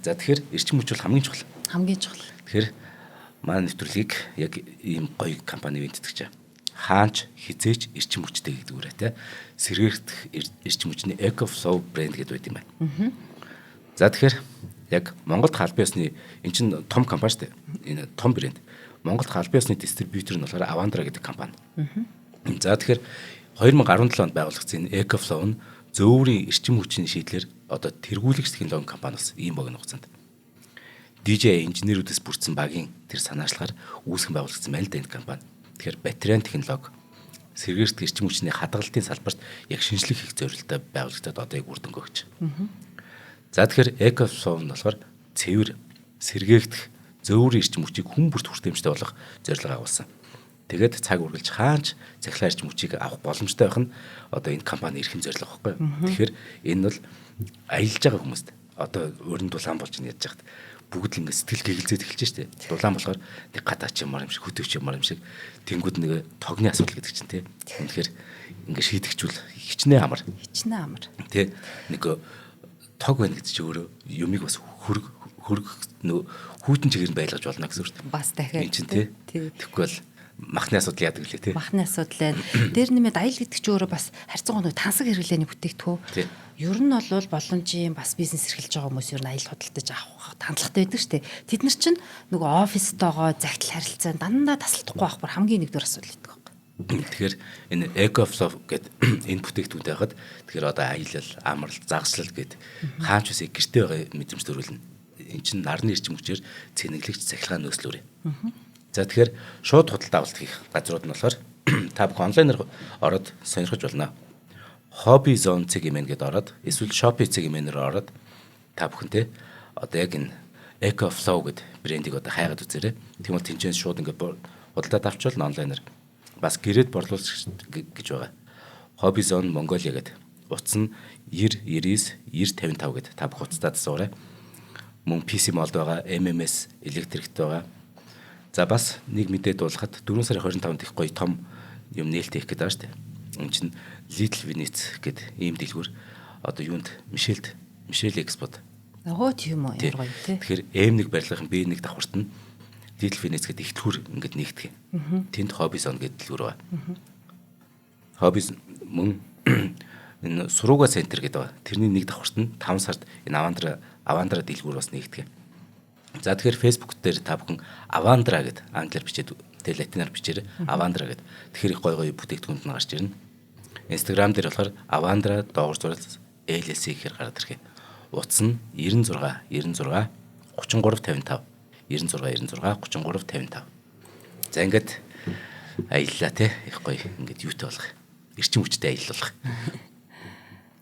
За тэгэхээр эрчим хүч бол хамгийн чухал. Хамгийн чухал. Тэгэхээр маань нэвтрүүлгийг яг ийм гоё компани бэлтгэж байгаа. Хаанч хизээч эрчим хүчтэй гэдэг үрээ тий. Сэргээгдэх эрчим хүчний EcoFlow брэнд гэдэг байт юм байна. За тэгэхээр яг Монголд халбын ёсны эн чинь том компани шүү дээ. Энэ том брэнд. Монголд халбын ёсны дистрибьютор нь болохоор Avandra гэдэг компани. За тэгэхээр 2017 онд байгуулагдсан энэ EcoFlow нь зөөврийн эрчим хүчний шийдлэр одоо тэргүүлэгч технологи компани бас ийм богино хугацаанд DJ инженерүүдээс бүрдсэн багийн тэр санаачлагаар үүсгэн байгуулагдсан байна л да энэ компани. Тэгэхээр батарейн технологи сэргээрт эрчим хүчний хадгалтын салбарт яг шинжилгээ хийх зорилттой байгуулагдаад одоо яг үр дүнг өгч. За тэгэхээр EcoFlow нь болохоор цэвэр сэргээгдэх зөөврийн эрчим хүчийг хүн бүрт хүртээмжтэй болгох зорилго агуулсан. Тэгээд цаг үргэлж хаанч цахилгаан эрчим хүчийг авах боломжтой байх нь одоо энэ компани эрхэм зорилго байхгүй юу. Тэгэхээр энэ бол аялж байгаа хүмүүст одоо өрн дулаан болж яаж яахад бүгд л ингэ сэтгэл гэгэлзээд эхэлж штэ. Дулаан болохоор нэг гадаач юмар юм шиг хөтөвч юмар юм шиг тэнгууд нэг тогны асуудал гэдэг чинь тий. Тэгэхээр ингэ шийдэгчүүл хичнээн амар. Хичнээн амар. Тий. Нэг тог байна гэдэг чинь өөрөө юмыг бас хөрг нөө хүүтэн чигээр нь байлгаж болно гэсэн үг шүү дээ. Бас дахиад энэ чинь тий. Тэгэхгүй бол махны асуудал яадаг лээ тий. Махны асуудал байна. Дээр нэмээд аял гэдэг чинь өөрөө бас харьцангуй нэг тансаг хэрэглээний бүтээгдэхүүн. Ер нь бол боломжийн бас бизнес эрхэлж байгаа хүмүүс ер нь аял худалдаж авах хандлагатай байдаг шүү дээ. Тэд нар чинь нөгөө оффистойгоо загтал харилцаанд дандаа тасалдахгүй байх бүр хамгийн нэгдүгээр асуудал гэдэг байна. Тэгэхээр энэ EcoFlow гэдэг энэ бүтээгдэхүүнтэй байхад тэгэхээр одоо аялал, амралт, загслал гэдэг хаанч үсэг гэртээ байгаа мэдрэмж төрүүлнэ. Энд чинь нарны эрчим хүчээр цэнэглэгч цахилгаан нөөцлөөрэй. За тэгэхээр шууд худалдаа авалт хийх газрууд нь болохоор та бүхэн онлайнаар ороод сонирхож болно. Hobby Zone CGM гэдээ ороод эсвэл Shopee CGM-ээр ороод та бүхэнтэй одоо яг энэ EcoFlow гэдэг брендийг одоо хайгаад үзээрэй. Тийм бол тэнцэнс шууд ингээд худалдаад авчвал онлайнаар бас гэрээд борлуулж гэж байгаа. Hobby Zone Mongolia гэдэг утас нь 9099 9055 гэдэг та бүх утастаа дасуурай. Мөн PC Mall-д байгаа, MMS электрикт байгаа. За бас нэг мэдээд дуулахад 4 сарын 25-нд их гоё том юм нээлттэй их гэдэг байгаа шүү дээ. Энэ чинь Little Venice гэдэг ийм дэлгүүр одоо юунд Мишель Экспод. Оо тийм үү ямар гоё тий. Тэгэхээр M1 барилгын B1 давхарт нь Little Venice гэдэг ихтгүүр ингээд нэгтгэх. Тэнд Hobby Zone гэдэг дэлгүүр байгаа. Hobby мөн энэ Сурууга центр гэдэг байгаа. Тэрний нэг давхарт нь 5 сард энэ Avandra дэлгүүр бас нэгтгэх. За тэгэхээр Facebook дээр та бүхэн Avandra гэд англиар бичээд тэгээ латинаар бичээрэй. Avandra гэд. Тэгэхээр их гоё бүтээгдэхүүнд нь гарч ирнэ. Instagram дээр болохоор Avandra доогуур зураг LLC гэхээр гараад ирэх. Утас нь 96 96 3355 96 96 3355. За ингээд аяллаа те их гоё ингээд юутай болох. Эрчим хүчтэй аяллах.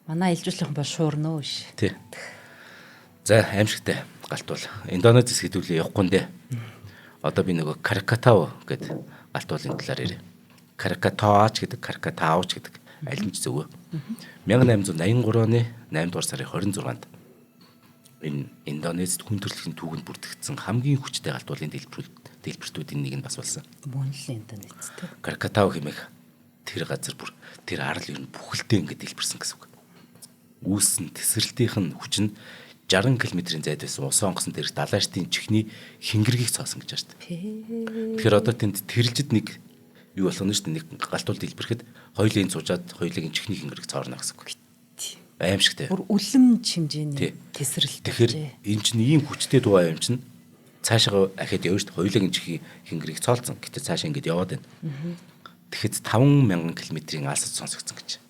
Манай аялжуулах бол шуурнөө ш. Тий. За аимшигтай галт бол Индонез хэдүүлээ явахгүй нэ. Одоо би нөгөө Krakatau гэдэг галт уулын талаар ярив. Krakatauч гэдэг Krakatauч гэдэг аль нь ч зөв. 1883 оны 8 дугаар сарын 26-нд энэ Индонезд хүн төрөлхтний түүхэнд бүртгэгдсэн хамгийн хүчтэй галт уулын дэлбэртүүдийн нэг нь бас болсон. Мөн л Индонезтэй. Krakatau хэмээх тэр газар бүр тэр арал ер нь бүхэлдээ ингэ дэлбэрсэн гэсэн үг. Үүссэн тесрэлтийнх нь хүч нь 60 км-ийн зайд байсан ус онгоцон дээр далайштын чихний хингэргийг цоосон гэж байна шүү дээ. Тэгэхээр одоо тэнд тэрэлжид нэг юу болох нь шүү дээ. Нэг галтуул дэлбэрэхэд хоёулын цуужаад хоёулын чихний хингэрэг цоорно гэсэн үг. Аимшигтэй. Бүр үлэмж хэмжээний тесрэлт. Тэгэхээр энэ чинь ийм хүчтэй дуу аим чинь цаашаа ахад явж хоёулын чихний хингэрийг цоолцсон. Гэтэ цаашаа ингэж яваад байна. Тэгэхэд 5,000 км-ийн алсад сонсогдсон гэж.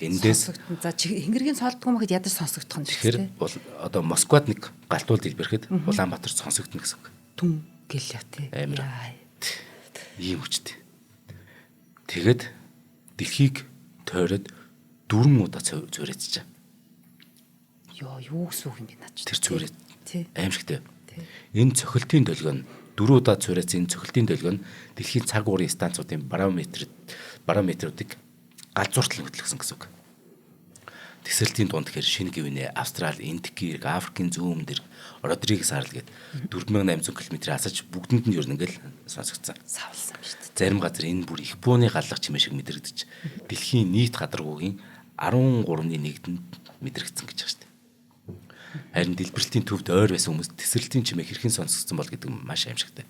Эндээс за хингэргийн цоолдгоо мэхэд ядар сонсогдох нь тэгэхээр бол одоо Москвад нэг галтуул дэлбэрэхэд Улаанбаатар сонсогдно гэсэн үг. Түм гэлээ тий. Амар. Ийм хүчтэй. Тэгэд дэлхийг тойроод 4 удаа цорьцож. Йоо, юу гэсэн үг юм бэ наач. Тэр цорьц. Тий. Аимшигтэй. Энэ цохилтын долгио нь 4 удаа цорьцсан цохилтын долгио нь дэлхийн цаг уурын станцуудын барометруудыг галзууртал хөтлөсөн гэсэн үг. Тэсрэлтийн дунд тэгэхээр шинэ Гвинэ, Австрали, Индикирг, Африкийн зүүн дэрэг, Родригес арал гээд 4800 км асаж бүгдэнд нь ер нь ингээл сонсогдсон. Савлсан шүү дээ. Зарим газар энэ бүр их бууны галлах чимээ шиг мэдрэгдэж дэлхийн нийт гадаргуугийн 13.1-нд мэдрэгдсэн гэж байна шүү дээ. Харин дэлбэрэлтийн төвд ойр байсан хүмүүс тэсрэлтийн чимээ хэрхэн сонсогдсон бол гэдэг нь маш аимшигтай.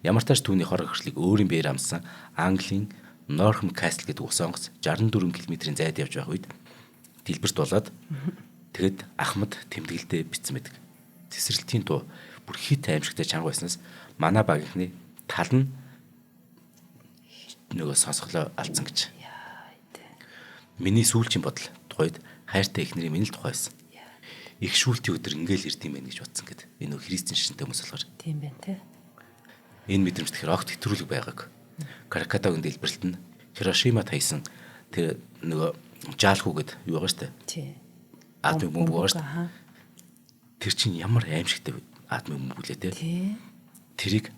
Ямар тааш түүний хор хөршлийг өөрийн биеэр амсан Английн Norham Castle гэдэг ус онгоц 64 км-ийн зайд явж байх үед дэлбэрт болоод тэгэд Ахмад тэмдэглэлдээ бичсэн байдаг. Тэсрэлтийн дуу бүр хит аимшигтай чанга байснаас манай багийнхны тал нь нөгөө сонсголоо алдсан гэж. Миний сүүлчийн бодол тухайд хайртай эхнэрийн миний л тухай байсан. Их шүүлтийн өдөр ингээл ирд юм байна гэж бодсон гэд. Энэ нөх христийн шинтэй хүмүүс болохоор. Тийм байна те. Энэ мэдрэмж тэгэхээр огт хэтрүүлэг байгааг. Кракатагийн дэлбэрэлт нь Хирошимад хайсан тэр нөгөө жаалхуу гэд юу байгаа штэ. Тий. Атомын бомб байгаа штэ. Тэр чинь ямар аимшигтай атомын бомб үлээ те. Тий. Тэрийг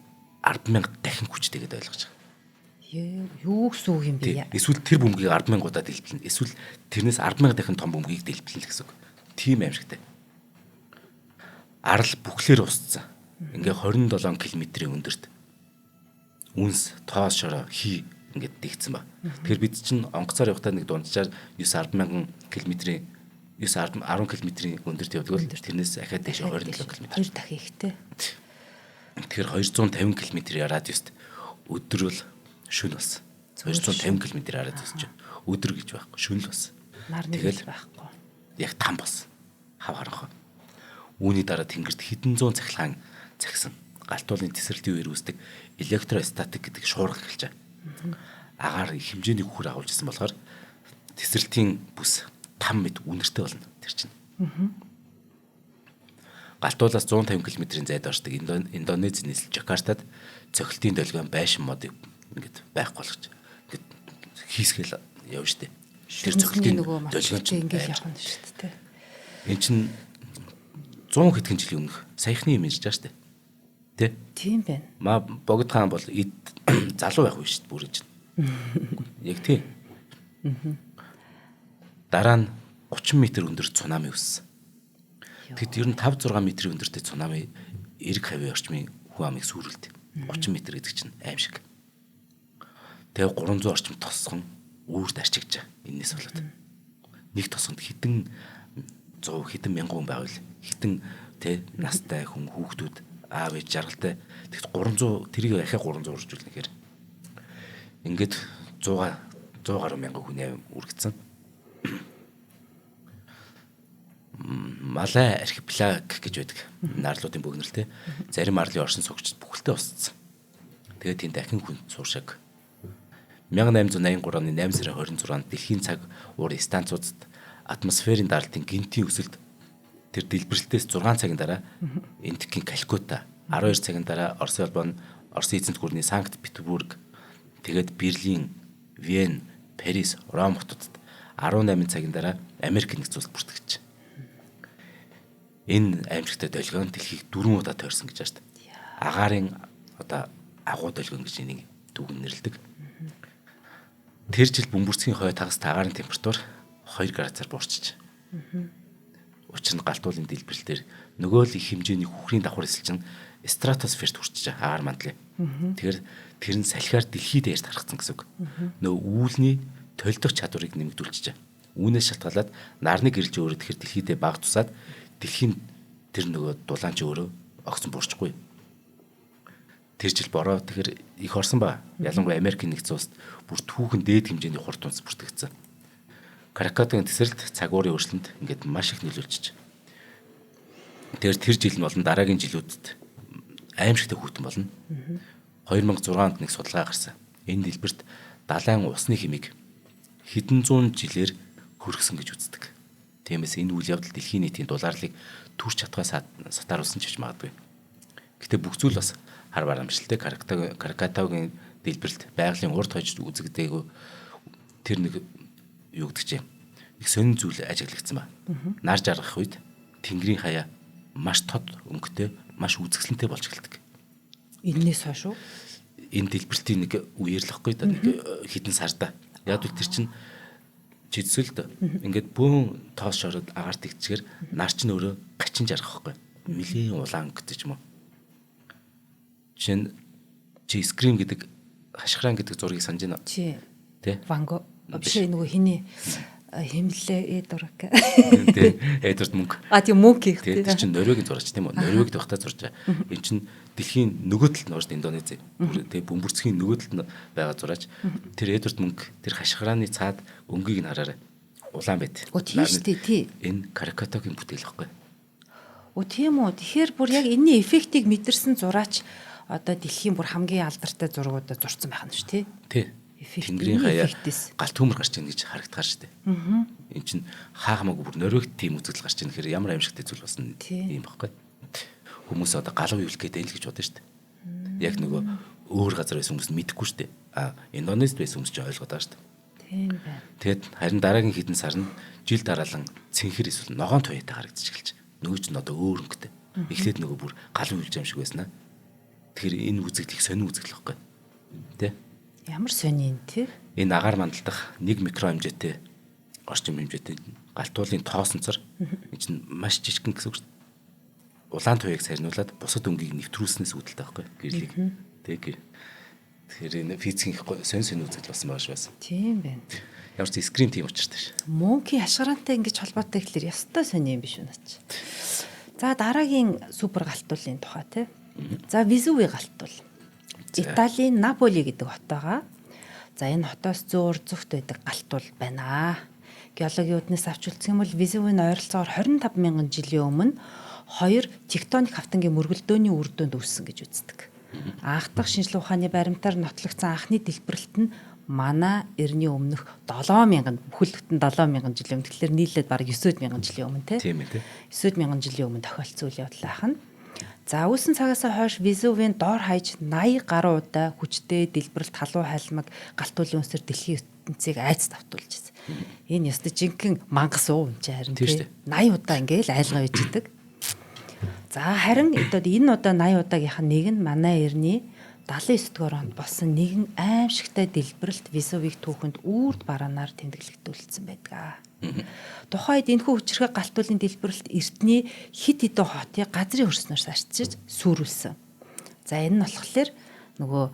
10,000 дахин хүчтэйгээд ойлгож байгаа. Юу гэсэн үг юм бэ? Эсвэл тэр бөмбөгийг 10,000 удаа дэлбэлнэ. Эсвэл тэрнээс 10,000 дахин том бөмбөгийг дэлбэлнэ гэсэн үг. Тийм аимшигтай. Арал бүхлээр устсан. Ингээ 27 км-ийн өндөрт үнс тоос шороо хий ингээд дэгцсэн ба. Тэгэхээр бид чинь онгоцоор явахдаа нэг дунджаар 9-10,000 км-ийн 9-10 км-ийн өндөрт явдаг бол тэрнээс ахаад дэше 27 км. 2 дахин ихтэй. Тэгэхээр 250 км-ийн радиуст өдөр бол шөнө болсон. 250 км-ийн радиус чинь өдөр гэж байхгүй шөнө л болсон. Тэгэл байхгүй. Яг там болсон. Хав харанхаа. Үүний дараа тэнгэрт хэдэн зуун цахилгаан цагсан. Галтуулын тесрэлтийн үеэр үүсдэг электростатик гэдэг шуурга эхэлж байгаа. Агаар их хэмжээний хүр агуулж ирсэн болохоор тесрэлтийн бүс 5 м үнэртэй болно тэр чинь. Галтуулаас 150 км-ийн зайд оршдог Индонезийн нийслэл Жакартад цохилтын долгион байшин мод ингээд байхгүй болгож ингээд хийсгээл явна штэ. Тэр цохилтын нөгөө долгион ингээд явах нь шүү дээ. Энд чинь 100 хэдхэн жилийн өмнөх саяхны юм хийж байгаа штэ. Тэ? Тийм байна. Ма Богд хаан бол залуу байх үе шүү дээ бүрэн чинь. Яг тийм. Дараа нь 30 м өндөрт цунами үүссэн. Тэгэд ер нь 5-6 м өндөртэй цунами эрг хавийн орчмын хүн амыг сүрүүлдэг. 30 м гэдэг чинь аим шиг. Тэгээ 300 орчим тосгон үүрд арчигж байгаа. Энээс болоод. Нэг тосгонд хэдэн 100 хэдэн мянган хүн байвал хэдэн тэ настай хүн хүүхдүүд аав ээж жаргалтай. Тэгэхэд 300 тэрийг ахиа 300 уржуулна гэхээр ингээд 100 гаруй мянган хүний үргэцсэн. Малай архипелаг гэж байдаг. Наарлуудын бөгнөлтэй. Зарим арлын оршин суугчид бүхэлдээ устсан. Тэгээд тийм дахин хүн сууршаг. 1883 оны 8 сарын 26-нд дэлхийн цаг уурын станцуудад атмосферын даралтын гинтийн өсөлт тэр дэлбэрэлтээс 6 цагийн дараа Индикийн Калькутта, 12 цагийн дараа Оросын албан Оросын эзэнт гүрний Санкт Петербург, тэгээд Берлин, Вен, Парис, Ром хотуудад 18 цагийн дараа Америк нэгдсэн улсад бүртгэж. Энэ аимшигтай долгион дэлхийг 4 удаа тойрсон гэж байна шүү дээ. Агаарын одоо агуу долгион гэж энийг дүгнэн нэрлэдэг. Тэр жил бөмбөрцгийн хой тагас агаарын температур 2 градусаар буурчиж. Учир нь галтуулын дэлбэрэлтээр нөгөө л их хэмжээний хүхрийн давхар эсэлчин стратосферт хүрчиж агаар мандлаа. Тэгэхээр тэр нь салхиар дэлхийд ярьж харагдсан гэсэн үг. Нөгөө үүлний толдох чадварыг нэмэгдүүлчихэж. Үүнээс шалтгаалаад нарны гэрэлж өөрөө тэгэхээр дэлхийдээ баг тусаад дэлхийн тэр нөгөө дулаан ч өөрөө огцон буурчихгүй. тэр жил бороо тэгэхээр их орсон ба. Ялангуяа Америкийн нэгдсэн улсад бүр түүхэн дээд хэмжээний хурд унц бүртгэгдсэн. Кракатогийн тесрэлт цаг уурын өөрчлөлтөнд ингээд маш их нөлөөлчих. Тэгэхээр тэр жил нь болон дараагийн жилүүдэд аимшигтай хүйтэн болно. 2006 онд нэг судалгаа гарсан. Энэ дэлбэрт далайн усны хэмиг хэдэн зуун жилээр хүргэсэн гэж үздэг. Тиймээс энэ үйл явдал дэлхийн нийтийн дулаарлыг түрч чадхаас сатааруулсан ч гэж магадгүй. Гэтэ бүх зүйл бас хар барамжилттай Кракатогийн дэлбэрэлт байгалийн урд хожид үзэгдээгүй тэр нэг юу гэдэг чинь их сонин зүйл ажиглагдсан ба. Нар жаргах үед тэнгэрийн хаяа маш тод өнгөтэй, маш үзэсгэлэнтэй болж эхэлдэг. Энээс хойш уу? Энэ дэлбэрэлтийн нэг үеэрлэхгүй да нэг хідэн сарда. Яг л тэр чинь жидсэлд ингээд бөөн тоос шороод агаар тэгчгээр нар чинь өөрөө гачин жаргах байхгүй. Нилийн улаан өнгөтэй ч юм уу. Жишээ нь Scream гэдэг хашхраан гэдэг зургийг санаж байна. Тий. Тэ? Ван Го биш нөгөө хиний химлээ Эдвард. Тэ. Эдвард Мунк. Тийм Мунк их тий. Тэр чинь Норвегийн зураач тийм үү? Норвегид байхдаа зурж байгаа. Энэ чинь дэлхийн нөгөө талд нь орж Индонези. Тэ бөмбөрцгийн нөгөө талд нь байгаа зураач. Тэр Эдвард Мунк тэр хашхрааны цаад өнгийг нь хараарай. Улаан байт. Тийм шүү дээ тий. Энэ Кракатогийн бүтээл байхгүй. Тийм үү. Тэгэхээр бүр яг энэний эффектийг мэдэрсэн зураач одоо дэлхийн бүр хамгийн алдартай зургуудад зурцсан байх нь шүү тий. Тий. Тэнгэрийн хаяа гал төмөр гарч ийн гэж харагдахаар шүү дээ. Энд чинь хаа хамаагүй бүр Норвегт тийм үзэгдэл гарч ийн гэхээр ямар аимшигтай зүйл болсон юм баггүй. Хүмүүс одоо галуу юулах гэдэг л гэж бодсон шүү дээ. Яг нөгөө өөр газар байсан хүмүүс нь мэдэхгүй шүү дээ. Индонезид байсан хүмүүс ч ойлгоод байгаа шүү дээ. Тийм байна. Тэгэд харин дараагийн хэдэн сар нь жил дараалан цэнхэр эсвэл ногоон туяатай харагдаж эхэлж. Нөгөө ч нь одоо өөр өнгөтэй. Эхлээд нөгөө бүр галуу юулж юм шиг байсан аа. Тэгэхээр энэ үзэгдлийг сонин үзэгдэл байхгүй. Тэ? Ямар сонин тий? Энэ агаар мандалдах 1 микро хэмжээтэй орчим хэмжээтэй галтуулын тоосонцор энэ чинь маш жижигхэн гэсэн үг шүү дээ. Улаан туяаг сарниулаад бусад өнгийг нэвтрүүлснээс үүдэлтэй байхгүй гэрлийг. Тэгэхээр энэ физикийн сонин үзэгдэл болсон байгаа шүү. Тийм байна. Ямар ч Scream тийм учиртай ш. Мөнхийн хашгираантай ингэж холбоотой гэхэлэр ястай сонин юм биш үү наач. За дараагийн супер галтуулын тухай тий. За Везуви галтуул. Италийн Наполи гэдэг хот байгаа. За энэ хотоос зүүн урзугт байдаг галтуул байна. Геологийн үднээс авч үзэх юм бол Везувийн ойролцоогоор 25 мянган жилийн өмнө хоёр тектоник хавтангийн мөргөлдөөний үр дүнд үүссэн гэж үздэг. Анх дахь шинжлэх ухааны баримтаар нотлогдсон анхны дэлбэрэлт нь манай эртний өмнөх 7000 бүхэл бүтэн 7000 жилийн өмнө. Тэгэхээр нийлээд бараг 9000 жилийн өмнө тийм ээ. 9000 жилийн өмнө тохиолдсон үйл явдал ахна. За үүсэн цагаас хойш Везувийн доор хаяж 80 гаруй удаа хүчтэй дэлбэрэлт халуун хайлмаг галтуулын үнсээр дэлхийн ертөнцийг айц давтуулж байсан. Энэ ясна жинхэнэ мангас уу юм чи харин тийм 80 удаа ингээл айлгаа иждэг. За харин энэ удаа 80 удаагийнх нь нэг нь манай эртний 79 дугаар онд болсон нэгэн аимшигтай дэлбэрэлт Везувийг түүхэнд үрд бараанаар тэмдэглэгдүүлсэн байдаг. Тухайд энэхүү хүчрхэг галтуулын дэлбэрэлт эртний хит хитэн хотыг газрын хөрснөөр сарчиж сүрүүлсэн. За энэ нь болохоор нөгөө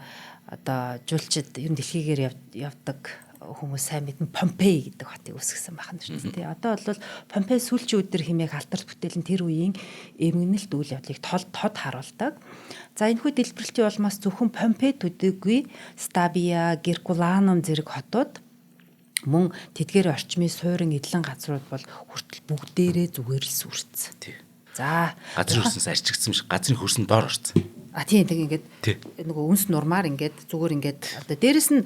одоо жуулчид ер нь дэлхийгээр явдаг хүмүүс сайн мэдэн Помпей гэдэг хотыг үүсгэсэн байх нь шүү дээ. Одоо бол Помпей сүүлчийн өдөр хэмээх алдарт бүтээл нь тэр үеийн эмгэнэлт үйл явдлыг тод харуулдаг. За энэхүү дэлбэрэлтийн улмаас зөвхөн Помпей төдийгүй Стабия, Геркуланум зэрэг хотууд мөн тэдгээр орчмын суурин эдлэн газрууд бол хүртэл бүгдээрээ зүгээр л сүрцсэн. За газрын хөрснөөс арчигдсан биш газрын хөрсөн доор орсон. Тийм ингээд нөгөө үнс нурмаар ингээд зүгээр ингээд одоо дээрэс нь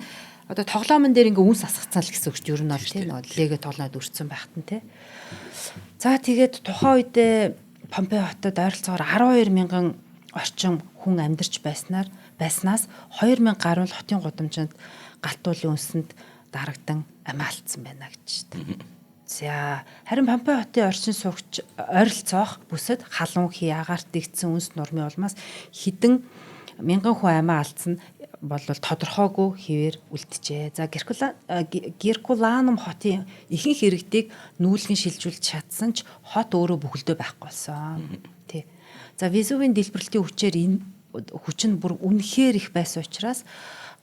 одоо тоглоомн дээр ингээ үнс асгацсан л гэсэн үг шүү. Ер нь бол тийм нөгөө лего тоглоод үрцэн байхад нь тий. За тэгээд тухайн үедээ Помпей хотод ойролцоогоор 12 мянган орчим хүн амьдарч байснаас 2000 гаруй хотын гудамжинд галтуулын үнсэнд дарагдан амиа алдсан байна гэж байна. За харин Помпей хотын орчин суугч ойролцоох бүсэд халуун хий агаарт дэгдсэн үнс нурмын улмаас хэдэн мянган хүн амиа алдсан бол тодорхойгүй хэвээр үлджээ. За Геркуланум хотын ихэнх иргэдийг нүүлгэн шилжүүлж чадсан ч хот өөрөө бүхэлдээ байхгүй болсон. Тий. За Везувийн дэлбэрэлтийн хүчээр энэ хүч нь бүр үнэхээр их байсан учраас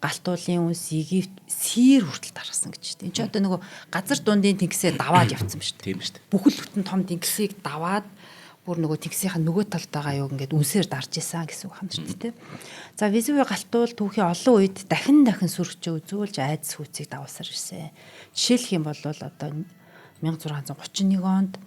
галтуулын үнс Египт сэр хүртэл тархсан гэж байна. Энд ч одоо нөгөө газар дундын тэнгисээ даваад явцсан шүү дээ. Тийм шүү дээ. Бүхэл бүтэн том тэнгисийг даваад бүр нөгөө тэгсийнхэн нөгөө талд байгаа юу ингээд үнсээр дарж исэн гэсэн үг хамт шүү дээ. За Везувио галтуул түүхийн олон үед дахин сүрчээ үзүүлж айдас хүүцийг даваасаар ирсэн. Жишээлх юм бол одоо 1631 онд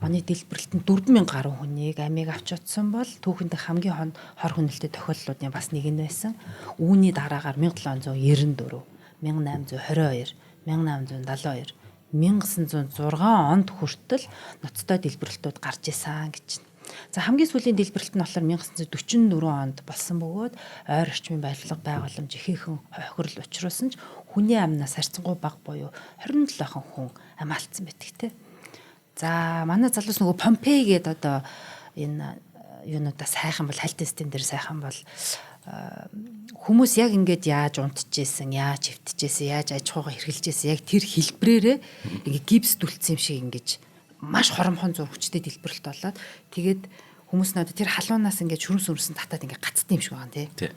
оны дэлбэрэлтэнд 4000 гаруй хүнийг амийг авч утсан бол түүхэнд хамгийн хор хүнэлттэй тохиолдлуудын бас нэг нь байсан. Үүний дараагаар 1794, 1822, 1872, 1906 онд хүртэл ноцтой дэлбэрэлтүүд гарч исэн гэж байна. За хамгийн сүүлийн дэлбэрэлт нь болохоор 1944 онд болсон бөгөөд ойр орчмын барилга байгууламж ихээхэн хохирол учруулсан ч хүний амнаас харьцангуй бага буюу 27хан хүн амаалтсан байдаг те. За манай залуус нөгөө Помпей гэдэг одоо энэ юунуудаа сайхан бол хальтын систем дээр сайхан бол хүмүүс яг ингээд яаж унтчихсэн, яаж хөвтчихсэн, яаж аж ахуйгаа хэрглэжсэн яг тэр хэлбрээрээ ингээ гипс дүлцсэн юм шиг ингэж маш хоромхон зур хүчтэй дэлбэрэлт болоод тэгээд хүмүүс надад тэр халуунаас ингээд шүрэн татаад ингээ гацсан юм шиг байгаа юм тий.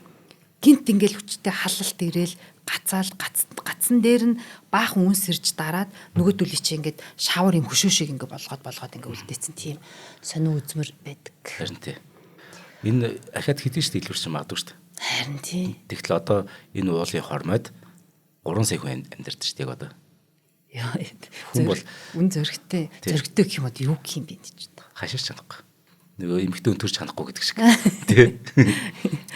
Гинт ингээл хүчтэй халалт ирээл гацсан дээр нь баахан үнс ирж дараад нөгөөдөлий чи ингээд шавар юм хөшөө шиг ингээ болгоод ингээ үлдээсэн тийм сонио үзмэр байдаг. Харин тий. Энэ ахаад хэдийн ч дэлгэрч магадгүй шүү дээ. Харин тий. Тэгтэл одоо энэ уулын хормойд 3 сая хүн амьдарч штеп одоо. Яа. Хүн бол үн зөрөгтэй гэх юм уу юу гэх юм бэ гэж байна. Хаширч чадахгүй. Нөгөө эмхтэн төрж чадахгүй гэдэг шиг. Тий.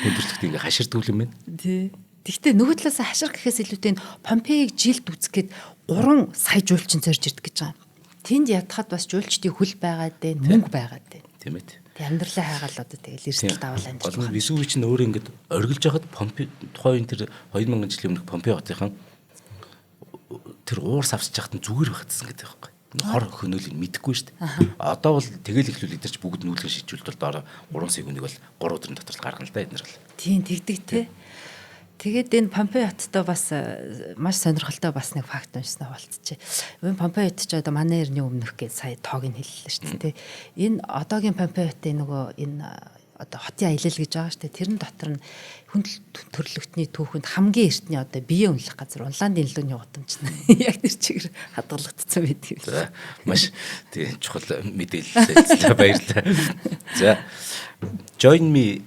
Өндөрчлөлт ингээ хаширдгүй юм байна. Тий. Гэхдээ нөгөө талаас хашир гэхээс илүүтэй Помпеиг жилд үзэхэд 3 сая жуулчин зорж ирдэг гэж байгаа. Тэнд ятхад бас жуулчдын хөл байгаад байна, мөнгө байгаад байна. Тийм ээ. Тэг амьдралаа хайгаал одоо тэгэл эрсдэл давал амжилт. Болон Везувио чинь өөрөө ингээд оргилж яхад Помпей тухайн тэр 2000 жилийн өмнөх Помпей хотынхан тэр уурс авсч яхад зүгээр багтсан гэдэг байхгүй. Хор хөнөөлийг мэдэхгүй шүү дээ. Одоо бол тэгэл ихлүүл идэрч бүгд нүүлгэн шийдвэрлэлт бол доор 3 сая хүнийг бол 3 өдрийн дотор л гаргана л да эднэр бол. Тийм тэгдэг те. Тэгээд энэ Помпей хоттой бас маш сонирхолтой бас нэг факт уншсан болтчээ. Энэ Помпей хот ч одоо манай эртний өмнөх гэж сая тоог нь хэллээ шүү дээ. Энэ одоогийн Помпей хотын нөгөө энэ одоо хотын аялал гэж байгаа шүү дээ. Тэрэн дотор нь хүн төрлөختний түүхэнд хамгийн эртний одоо бие үнэлэх газар Унландын нөлөөний гудамж нь яг тэр чигээр хадгалагдсан байдаг. За маш тийм чухал мэдээлэл баярлалаа. За join me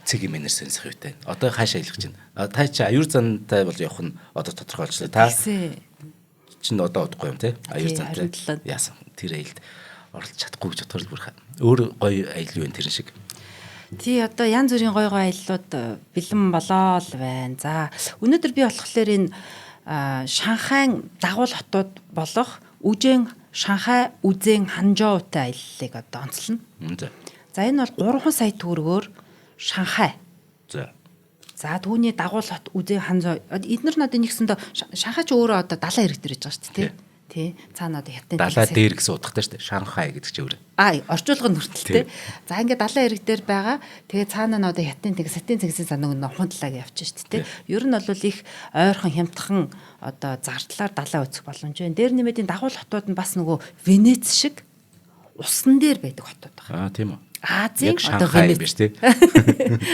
цэгийн мэнэр сонсох үүтэй. Одоо хаашаа хэлэх чинь. Та чи аюур зантай бол явах нь одоо тодорхойлчлаа. Та чинь одоо удахгүй юм те. Аюур зантай. Яасан. Тэр аялд оролцож чадахгүй гэж бодохоор бүр өөр гоё аялал юу вэ тэр шиг. Тий одоо янз бүрийн гоё аяллууд бэлэн болоо л байна. За өнөөдөр би болохоор энэ Шанхайн дагуул хотууд болох Үжэн, Шанхай, Үзэн, Ханчжоутай аяллыг одоо онцлно. За энэ бол 3 сая төгрөгөөр Шанхай. За түүний дагуул хот Үзэн, Ханчжоу эднэр надад нэгсэндээ Шанхай ч өөрөө одоо далайн ирэг дээр байж байгаа шүү дээ. Тий. Цаана одоо хятадын далай дээр гэсэн утгатай шүү дээ. Шанхай гэдэг чинь өөрөө. Орчуулга нь хүртэл тий. За ингээд далайн ирэг дээр байгаа. Тэгээ цаана нь одоо хятадын тэг сатин цэгсийн санаг нь ухаан талааг явчих шүү дээ. Тий. Ер нь бол их ойрхон хямдхан одоо зардлаар далай үзэх боломж байна. Дээр нэмээд энэ дагуул хотууд нь бас нөгөө Венец шиг усан дээр байдаг хотууд байгаа. Тийм үү. Азийн одоо Венец биш тий.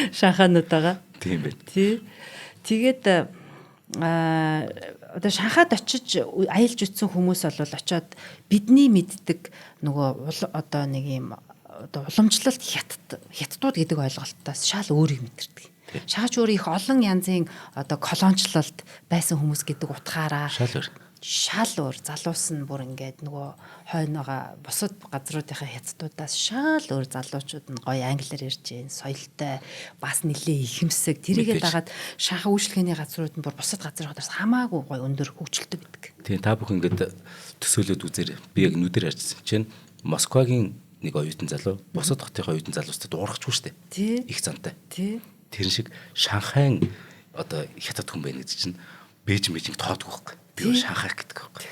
Шанхайнууд байгаа. Тийм байх. Тий. Тэгээд одоо Шанхайд очиж аялж утсан хүмүүс бол очиод бидний мэддэг нөгөө одоо нэг юм одоо уламжлалт хятадууд гэдэг ойлголтоос шал өөрийг мэдэрдэг. Шаач өөр их олон янзын одоо колоничлалт байсан хүмүүс гэдэг утгаараа шал өөр залуус нь бүр ингээд нөгөө хойноога бусад газруудынхаа хятадуудаас шал өөр залуучууд нь гоё англиар ярьж гин соёлтой бас нэлээ ихэмсэг тэрийгээ дагаад Шанхай үйлчлэгээний газрууд нь бүр бусад газруудаас хамаагүй гоё өндөр хөгжилтэй байдаг. Тийм та бүхэн ингээд төсөөлөд үзээр би яг нүдээр ярьжсэн чинь Москвагийн нэг оюутан залуу бусад хотынхаа оюутан залуустай дуурахчгүй шүү дээ. Их зантай. Тэр шиг Шанхайн одоо хятад хүн байна гэдэг чинь Бээжинг тоодгүй байхгүй. Би Шанхай гэдэг байхгүй.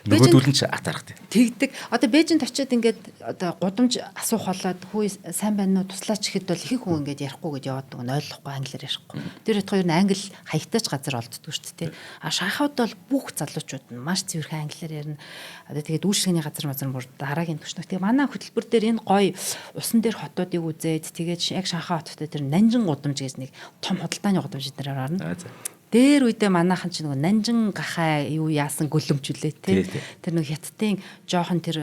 Нөгөөдүүл нь ч атаархтай. Тэгдэг. Одоо Бээжинд очиод ингээд одоо гудамж асуух болоод хүү сайн байна уу туслаач гэхэд бол их хүн ингээд ярихгүй гэж яваад байгаа нь ойлгохгүй англиар ярихгүй. Тэр ихтгэр ер нь англи хаягтай ч газар олддгүй шүү дээ. Шанхайд бол бүх залуучууд нь маш цэвэрхэн англиар ярина. Одоо тэгээд үйлчлэгээний газар бүр дараагийн түвшнэг. Тэгээ манай хөтөлбөр дээр энэ гоё усан дээр хотуудыг үзээд тэгээд яг Шанхай хоттой тэр Нанжин гудамж гэж нэг том худалдааны гудамж дээр орно. Дээр үедээ манайхан ч нөгөө Нанжин гахаа юу яасан гөлөмжлээ тий. Тэр нөгөө хятадын жоохон тэр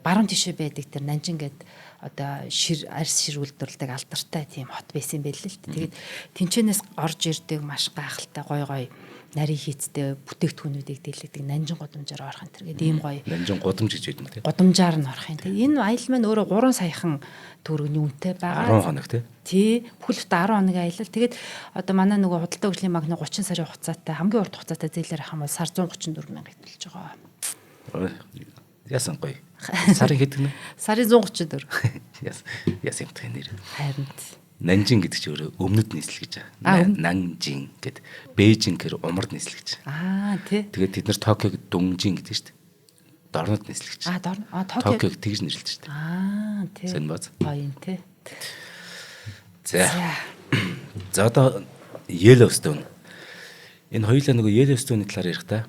баруун тишээ байдаг тэр Нанжин гээд одоо арьс шир үйлдвэрлэдэг алдартай тийм хот байсан байл л дээ. Тэгээд тэнчэнээс орж ирдэг маш гайхалтай гой нарийн хийцтэй бүтээгдэхүүнүүдийг дийлэгдэг Нанжин гудамжаар орох энэ тэгээд ийм гоё Нанжин гудамж гэж байдаг тийм. Гудамжаар нь орох юм. Тэгээд энэ аялал маань өөрөө 3 саяхан төгрөгийн үнэтэй байгаа. 10 хоног тийм. Тий, бүхэлд 10 хоногийн аялал. Тэгээд одоо манай нөгөө худалдаа хөгжлийн банкны 30 сарын хугацаатай хамгийн урт хугацаатай зээлээр авах юм бол сар 134 мянга төлж байгаа. Яасан гоё. Сарын хэдэг нэ? Сарын 134. Яасан юм нэр. Харин Нанжин гэдэг чинь өөрөө өмнөд нийслэл гэж байгаа. Нанжин гэд Бээжин гэр умард нийслэл гэж. Тий. Тэгээд тэд нар Токиог Дүнжин гэдэг шүү дээ. Дорнод нийслэл гэж. Токиог тэгж нэрлэж шүү дээ. Тий. Сэн бац. Гоё тий. За одоо Yellowstone. Энэ хоёулаа нөгөө Yellowstone-ийн талаар ярих та.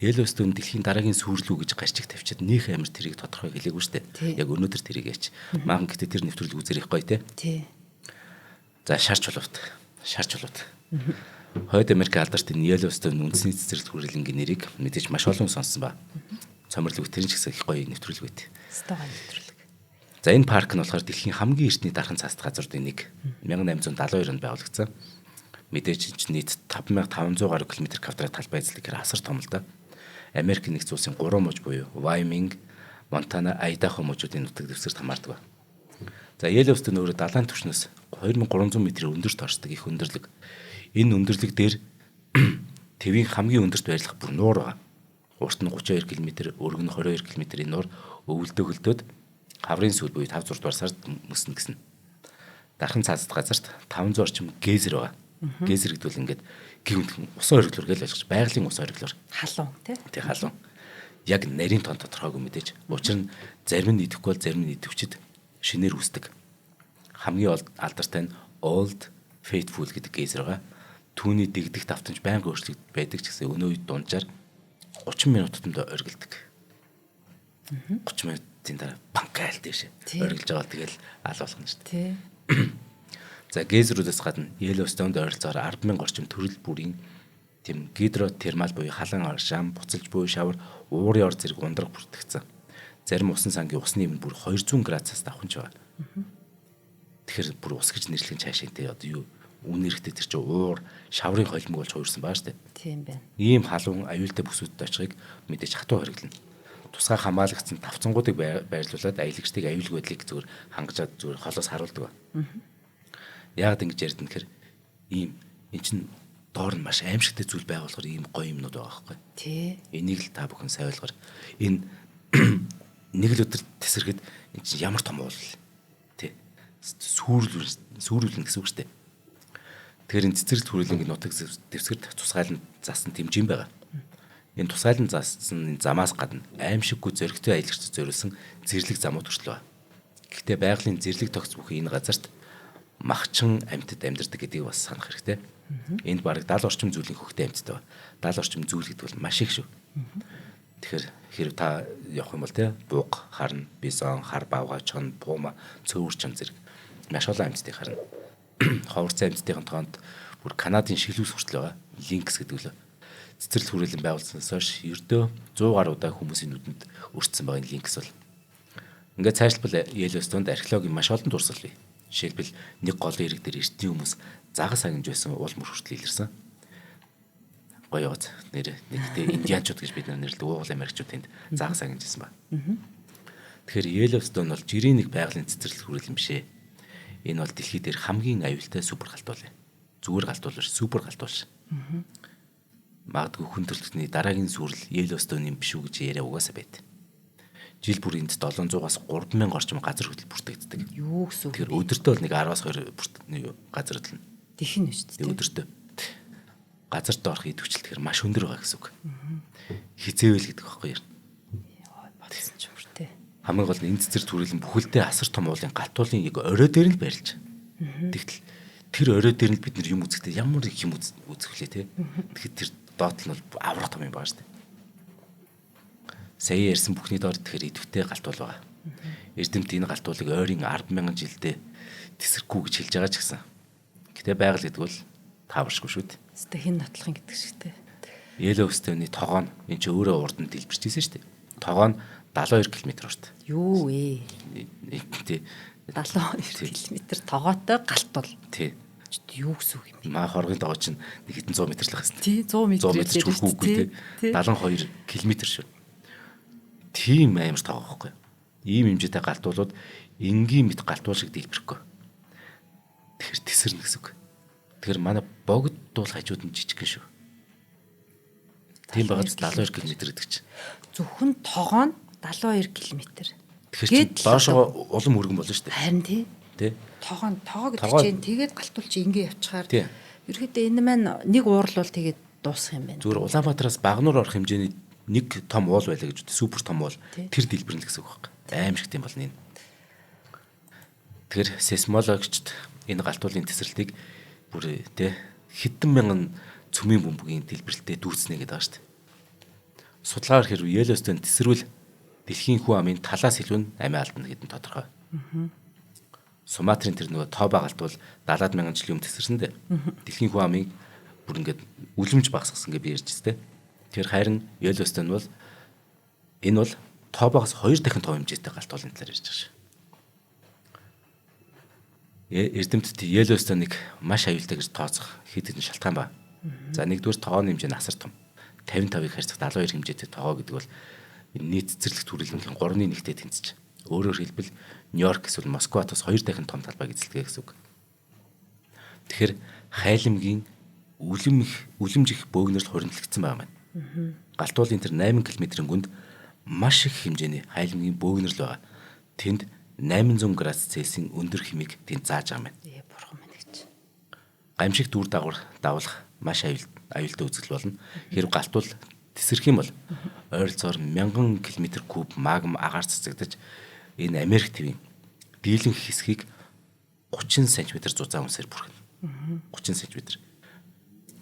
Yellowstone дэлхийн дараагийн сүрлүү гэж гарчиг тавьчаад нөх амир тэрийг тодорхой хэлээгүй шүү дээ. Яг өнөөдөр тэрийг яач. Maaхан гэтээ тэр нэвтрүүлэг үзэр их гоё тий. За шарч боловт. Хойд Америк алдарт энэ Yellowstone үндэсний цэцэрлэг хүрээлэнгийн нэрийг мэдээж маш олон сонссон ба. Цомрлог тэрэн ч гэсэн их гоё нэвтрүүлэг байт. Стогоо нэвтрүүлэг. За энэ парк нь болохоор дэлхийн хамгийн эртний дархан цаст газруудын нэг 1872 онд байгуулагдсан. Мэдээж ч нийт 5500 гаруй км квадрат талбай эзлэх гэр асар том л да. Америк нэгдсэн улсын 3 муж буюу Wyoming, Montana, Idaho мужуудын нутаг дэвсгэрт хамаардаг. За Yellowstone өөрөө далайн түвшнээс 2300 м өндөрт оршдог их өндөрлөг. Энэ өндөрлөг дээр твийн хамгийн өндөрт байрлах бүр нуур байгаа. Урт нь 32 км, өргөн нь 22 км-ийн нуур өвөлдөө хөлдөөд хаврын сүүл буюу 5 6 дугаар сард мөснө гэсэн. Дархан цаазд газарт 500 орчим гейзер байгаа. Гейзер гэдэг бол ингээд гинтхэн усан хориглоор гэж ойлгож байгалийн усан хориглоор. Халуун тий. Тэг халуун. Яг нарийн тон тодорхойгүй мэдээж. Учир нь зарим нь идэхгүй бол зарим нь идэвчэд шинээр үүсдэг. Хамгийн алдартай нь Old Faithful гэдэг гейзер байгаа. Түүний дэгдэх давтамж байнга өөрчлөгдөж байдаг ч гэсэн өнөө үед дунджаар 30 минутанд оргилдог. 30 минутын дараа панкайл дэше оргилж байгаа тэгэл ал болох нь шүү дээ. За гейзерүүдээс гадна Yellowstone-д ойролцоогоор 10,000 орчим төрөл бүрийн тийм гидротермал буюу халан аршаам, буцалж буй шавар, уурын ор зэрэг ундраг бүртгэгдсэн. Зарим усан сангийн усны нэм бүр 200 градусаас давханч байгаа. Тэгэхээр бүр ус гэж нэрлэх цаашаа одоо юу үнэрхтэй тэр чинь уур, шаврын холимог болж хуурсан баа штэ. Тийм байна. Ийм халуун аюултай бүсүүдэд очихыг мэдээж хатуу хориглоно. Тусгай хамаалагчсан тавцангуудыг байрлуулад аялагчдыг аюулгүй байдлыг зүгээр хангажаад зүгээр холоос харуулдаг. Яагаад ингэж ярьд нэхэр ийм эн чин доор нь маш аимшигтэй зүйл байгуулахаар ийм гоё юмнууд байгаа байхгүй. Тий. Энийг л та бүхэн сайн ойлгоор. Энэ нэг л өдөр тесрэхэд эн чин ямар том уул. Тий. Сүрүүлнэ гэсэн үг шүү дээ. Тэгэхээр энэ цэцэрлэг хүрээлэнгийн нутаг дэвсгэрт тусгайлан заасан тэмжин байгаа. Энэ тусгайлан заасан замаас гадна аимшиггүй зөрөгтэй аялагчд зориулсан зэрлэг замууд төршлөө. Гэхдээ байгалийн зэрлэг тогтц бүхэн энэ газарт махчин амьтад амьдардаг гэдгийг бас санах хэрэгтэй. Энд бараг 70 орчим зүйлийн хөхтэй амьтад байна. 70 орчим зүйл гэдэг бол маш их шүү. Тэгэхээр хэрэг та явах юм бол буг, харна, бison, хар бавга, чон, пума, цөөвөрчм зэрэг маш олон амьтдыг харна. Ховорцын амьтдын тоонд бүр Канадын шилүүс хүртэл байгаа. Линкс гэдэг л цэцэрлэг хүрээлэн байгуулснаас хойш ердөө 100 гаруй удаа хүмүүсийн нүдэнд өртсөн байгаа энэ линкс бол. Ингээд цаашлбал Yellowstone-д археологийн маш олон дурсал бий. Жишээлбэл нэг голын ирэг дээр эртний хүмүүс загас агнж байсан уул мөр хүртэл илэрсэн. Гоё яваад нэр нэгдээ индианчууд гэж бид нэрлэдэг уугуул Америкчууд тэнд загас агнжсэн ба. Тэгэхээр Yellowstone бол жирийн нэг байгалийн цэцэрлэг хүрээлэн биш ээ. Энэ бол дэлхий дээр хамгийн аюултай супер галтуул. Зүгээр галтуул биш, супер галтуул. Магадгүй хүн төрөлхтний дараагийн сүрэл Yellowstone-ийн биш үү гэж яриа угаасаа байд. Жил бүр энд 700-аас 3,000 орчим газар хөдөл бүртгэгддэг. Юу гэсэн үг. Тэгэхээр өдөртөө л нэг 10-аас 20 газар хөдлөн. Тэхин нь шүү дээ. Өдөртөө. Газарт орох идэвхжил тэгэхээр маш өндөр байгаа гэсэн үг. Хизээвэл гэдэг байхгүй юу? Батсан ч бүртээ. Хамгийн гол нь энэ цэцэр түрүүлэн бүхэлдээ асар том уулын галтуулын яг орой дээр нь байрлаж. Тэгтэл тэр орой дээр нь бид нар юм үзэхдээ ямар их юм үзэхлээ те. Тэгэхээр тэр доот нь бол аврах том юм байна шүү дээ. Сая ярьсан бүхний доор тэгэхээр идэвхтэй галтуул байгаа. Эрдэмт энэ галтуулыг ойрын 10,000 жилдээ тесрэхгүй гэж хэлж байгаа ч гэсэн. Гэтэ байгаль гэдэг бол тааваршгүй шүү дээ. Тэ хин нотлохын гэдэг шигтэй. Yellow Stone-ны тогоо нь энэ ч өөрөө урд нь дэлбэрчээсэн шүү дээ. Тогоо нь 72 км урт. Юу вэ? Тий. 72 км тогоотой галтуул. Тий. Юу гэсэн үг юм бэ? Маа хоргийн тогоо чинь нэг хэдэн 100 м л байх хэвээр. Тий 100 м ч хүрхүүгүй тий. 72 км шүү. Тийм амар тогоо байхгүй. Ийм хэмжээтэй галтуулууд энгийн мэт галтуул шиг дэлбэрэхгүй. Тэгэхээр тесэрнэ гэсэн үг. Тэгэхээр манай богд дуул хажууд нь жижиг гэн шүү. Тийм багт 72 км гэдэг чинь. Зөвхөн тогоо нь 72 км. Тэгэхээр доошоо улам өргөн болно шүү дээ. Харин тий. Тогоо гэдэг чинь тэгээд галтуул чи ингэ явчихаар. Ерөөдөө энэ маань нэг уурлуул тэгээд дуусах юм байна. Зүгээр Улаанбаатараас Багнуур орох хэмжээний нэг том уул байлаа гэж үү. Супер том уул. Тэр дэлбэрнэ гэсэн үг байна. Аим шиг тийм болно энэ. Тэгэхээр сейсмологчд энэ галтуулын тесрэлтийг бүр тэ хэдэн мянган цөмийн бөмбөгийн дэлбэрэлтэд дүүцнэ гэдэг байгаа шүү дээ. Судалгаар хэрв Yellow Stone тесрвэл дэлхийн хүн амын талаас илүү нь амиа алдна гэдэг нь тодорхой. Суматрын тэр нөгөө Тоба галтуул 70,000 жилийн өмнө тесэрсэн дээ. Дэлхийн хүн амыг бүр ингээд үлэмж багасгасан гэж би ярьж байна. Тэр харин Yellow Stone бол энэ бол Тобоос 2 дахин том хэмжээтэй галтуулын талаар ярьж байгаа шүү. Эрдэмтэд Yellow Stone-ыг маш аюултай гэж тооцох хэд хэдэн шалтгаан ба. За нэгдүгээр тогооны хэмжээ нь асар том. 55-ыг харьцах 72 хэмжээтэй тогоо гэдэг бол нийт цэцэрлэгт хүрээлэнгийн 3/1-тэй тэнцэж. Өөрөөр хэлбэл Нью-Йорк эсвэл Москватаас 2 дахин том талбайг эзэлдэг гэсэн үг. Тэгэхээр хайлмгийн үлэмж их бөөгнөрл хоригдлогдсон байгаа маань. Галтуулын тэр 8 км-ийн гүнд маш их хэмжээний хайлмгийн бөөгнөрл байгаа. Тэнд 800 градус Цельсийн өндөр хэмийг тэнд зааж байгаа маань. Бурхан минь гэж. Гамшиг дүүр дагуулах маш аюултай үзэгдэл болно. Хэрв галтуул тесрэх юм бол ойролцоогоор 1000 км3 магма агаар цэцэгдэж энэ Америк твийн дийлэнх хэсгийг 30 см зузаан үнсээр бүрхэнэ. 30 см.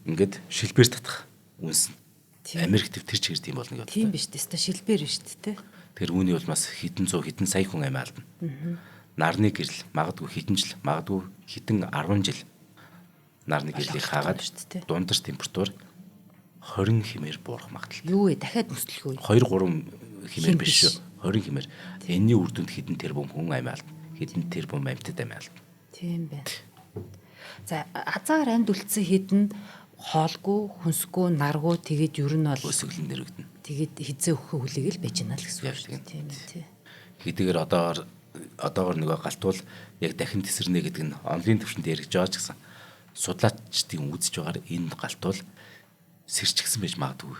Ингээд шилбээр татах үнс нь Америк төв тэр чигээр тийм болно гэж. Тийм биш тест шилбээр биш тэ. Тэр үүний улмаас хэдэн 100 хэдэн сая хүн амиа алдана. Нарны гэрэл магадгүй хэдэн жил, магадгүй хэдэн 10 жил нарны гэрлийг хаагаад дундаж температур 20 хэмээр буурах магадлал. Юу вэ? Дахиад нөсөлгүй. 2-3 хэмээр биш шүү. 20 хэмээр. Энэний үр дүнд хэдэн тэрбум хүн амиа алдана. Хэдэн тэрбум амьтад амиа алдана. Тийм байна. За азаар амьд үлдсэн хэдэн хоолгүй, хүнсгүй, наргүй тэгээд ер нь бол өсөглөн нэрэгдэнэ. Тэгээд хизээ өгөх хүлээг л байж гэнэ л гэсэн үг тийм тий. Хэдийгээр одоогор нөгөө галтуул яг дахин тесэрнэ гэдэг нь онлын төвшөнд яригдж байгаа ч гэсэн судлаачдын үзэж байгаагаар энэ галтуул сэрчгсэн байж магадгүй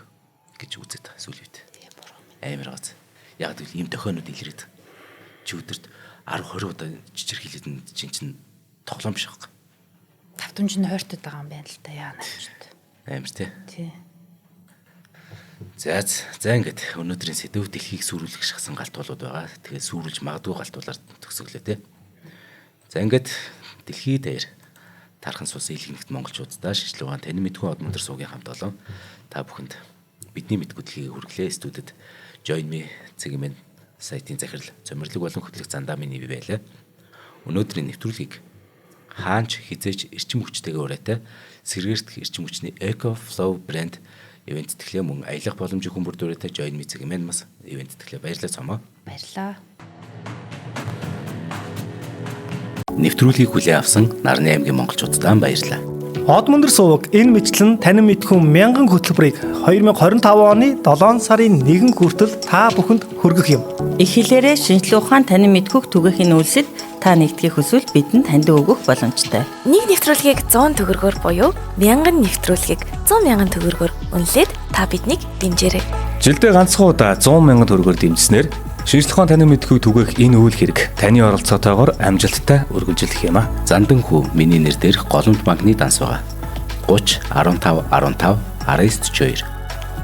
гэж үзээд байгаа сүүлийн үед. Амар газ. Яг л ийм дохионууд илэрээд чи өдөрт 10-20 удаа жижиг хилээд чинь тоглоом биш байхгүй. Тавтамж нь хойртод байгаа юм байна л та яа наачд. Амар тий. Тий. За ингээд өнөөдрийн сэдв дэлхийг сүрүүлэх шахсан галтуулууд байгаа. Тэгээд сүрүүлж магадгүй галтуулаар төгсөглөө тий. За ингээд дэлхий дээр тархан суусан илгэнэгт монголчуудаа шинжлэх ухаан танин мэдхүн од мөндөр суугийн хамт олон та бүхэнд бидний мэдгүй дэлхийг хүргэлээ студид Join Me цэгийн сайтын захирал цомирлог болон хөтлөх зандаа миний бий байлаа. Өнөөдрийн нэвтрүүлгийг хаанч хизээж эрчим хүчтэйгээ ураатай сэргээрт эрчим хүчний EcoFlow брэнд ивент тэтгэлээ мөн аялах боломжийг хүмүүр дөрөтэй Join Me цэгийн бас ивент тэтгэлээ баярлалаа цомоо. Баярлалаа. Нэвтрүүлгийг хүлээн авсан Нарны аймгийн монголчуудаа баярлалаа. Од мөндөр суваг энэ мэтлэн танин мэдхүн 1000 хөтөлбөрийг 2025 оны 7 сарын 1 хүртэл та бүхэнд хүргэх юм. Их хэлээрээ шинжлэх ухаан танин мэдхүг түгээхийн үйлсэд та нэгтгэх хүсвэл бидэнд танд өгөх боломжтой. Нэг нэвтрүүлгийг 100 төгрөгөөр буюу 1000 нэвтрүүлгийг 100,000 төгрөгөөр үнэлээд та биднийг дэмжээрэй. Жилдээ ганцхан удаа 100,000 төгрөгөөр дэмжснээр шинжлэх ухаан танин мэдхүг түгээх энэ үйл хэрэг таны оролцоотойгоор амжилттай өргөжлөх юм а. Зандан хүү миний нэр дээрх голомт банкны данс байгаа. 30 15 15 1942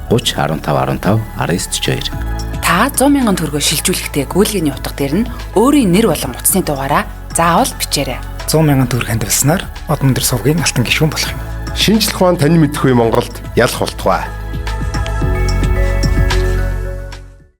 30 15 15 1942 Та 100,000 төгрөгөөр шилжүүлэхдээ гүйлгээний утга дээр нь өөрийн нэр болон утасны дугаараа заавал бичээрэй. 100,000 төгрөг хандвалснаар од мөндөр сувгийн алтан гишүүн болох юм. Шинжлэх ухаан танин мэдхүй Монголд ялах болтугай.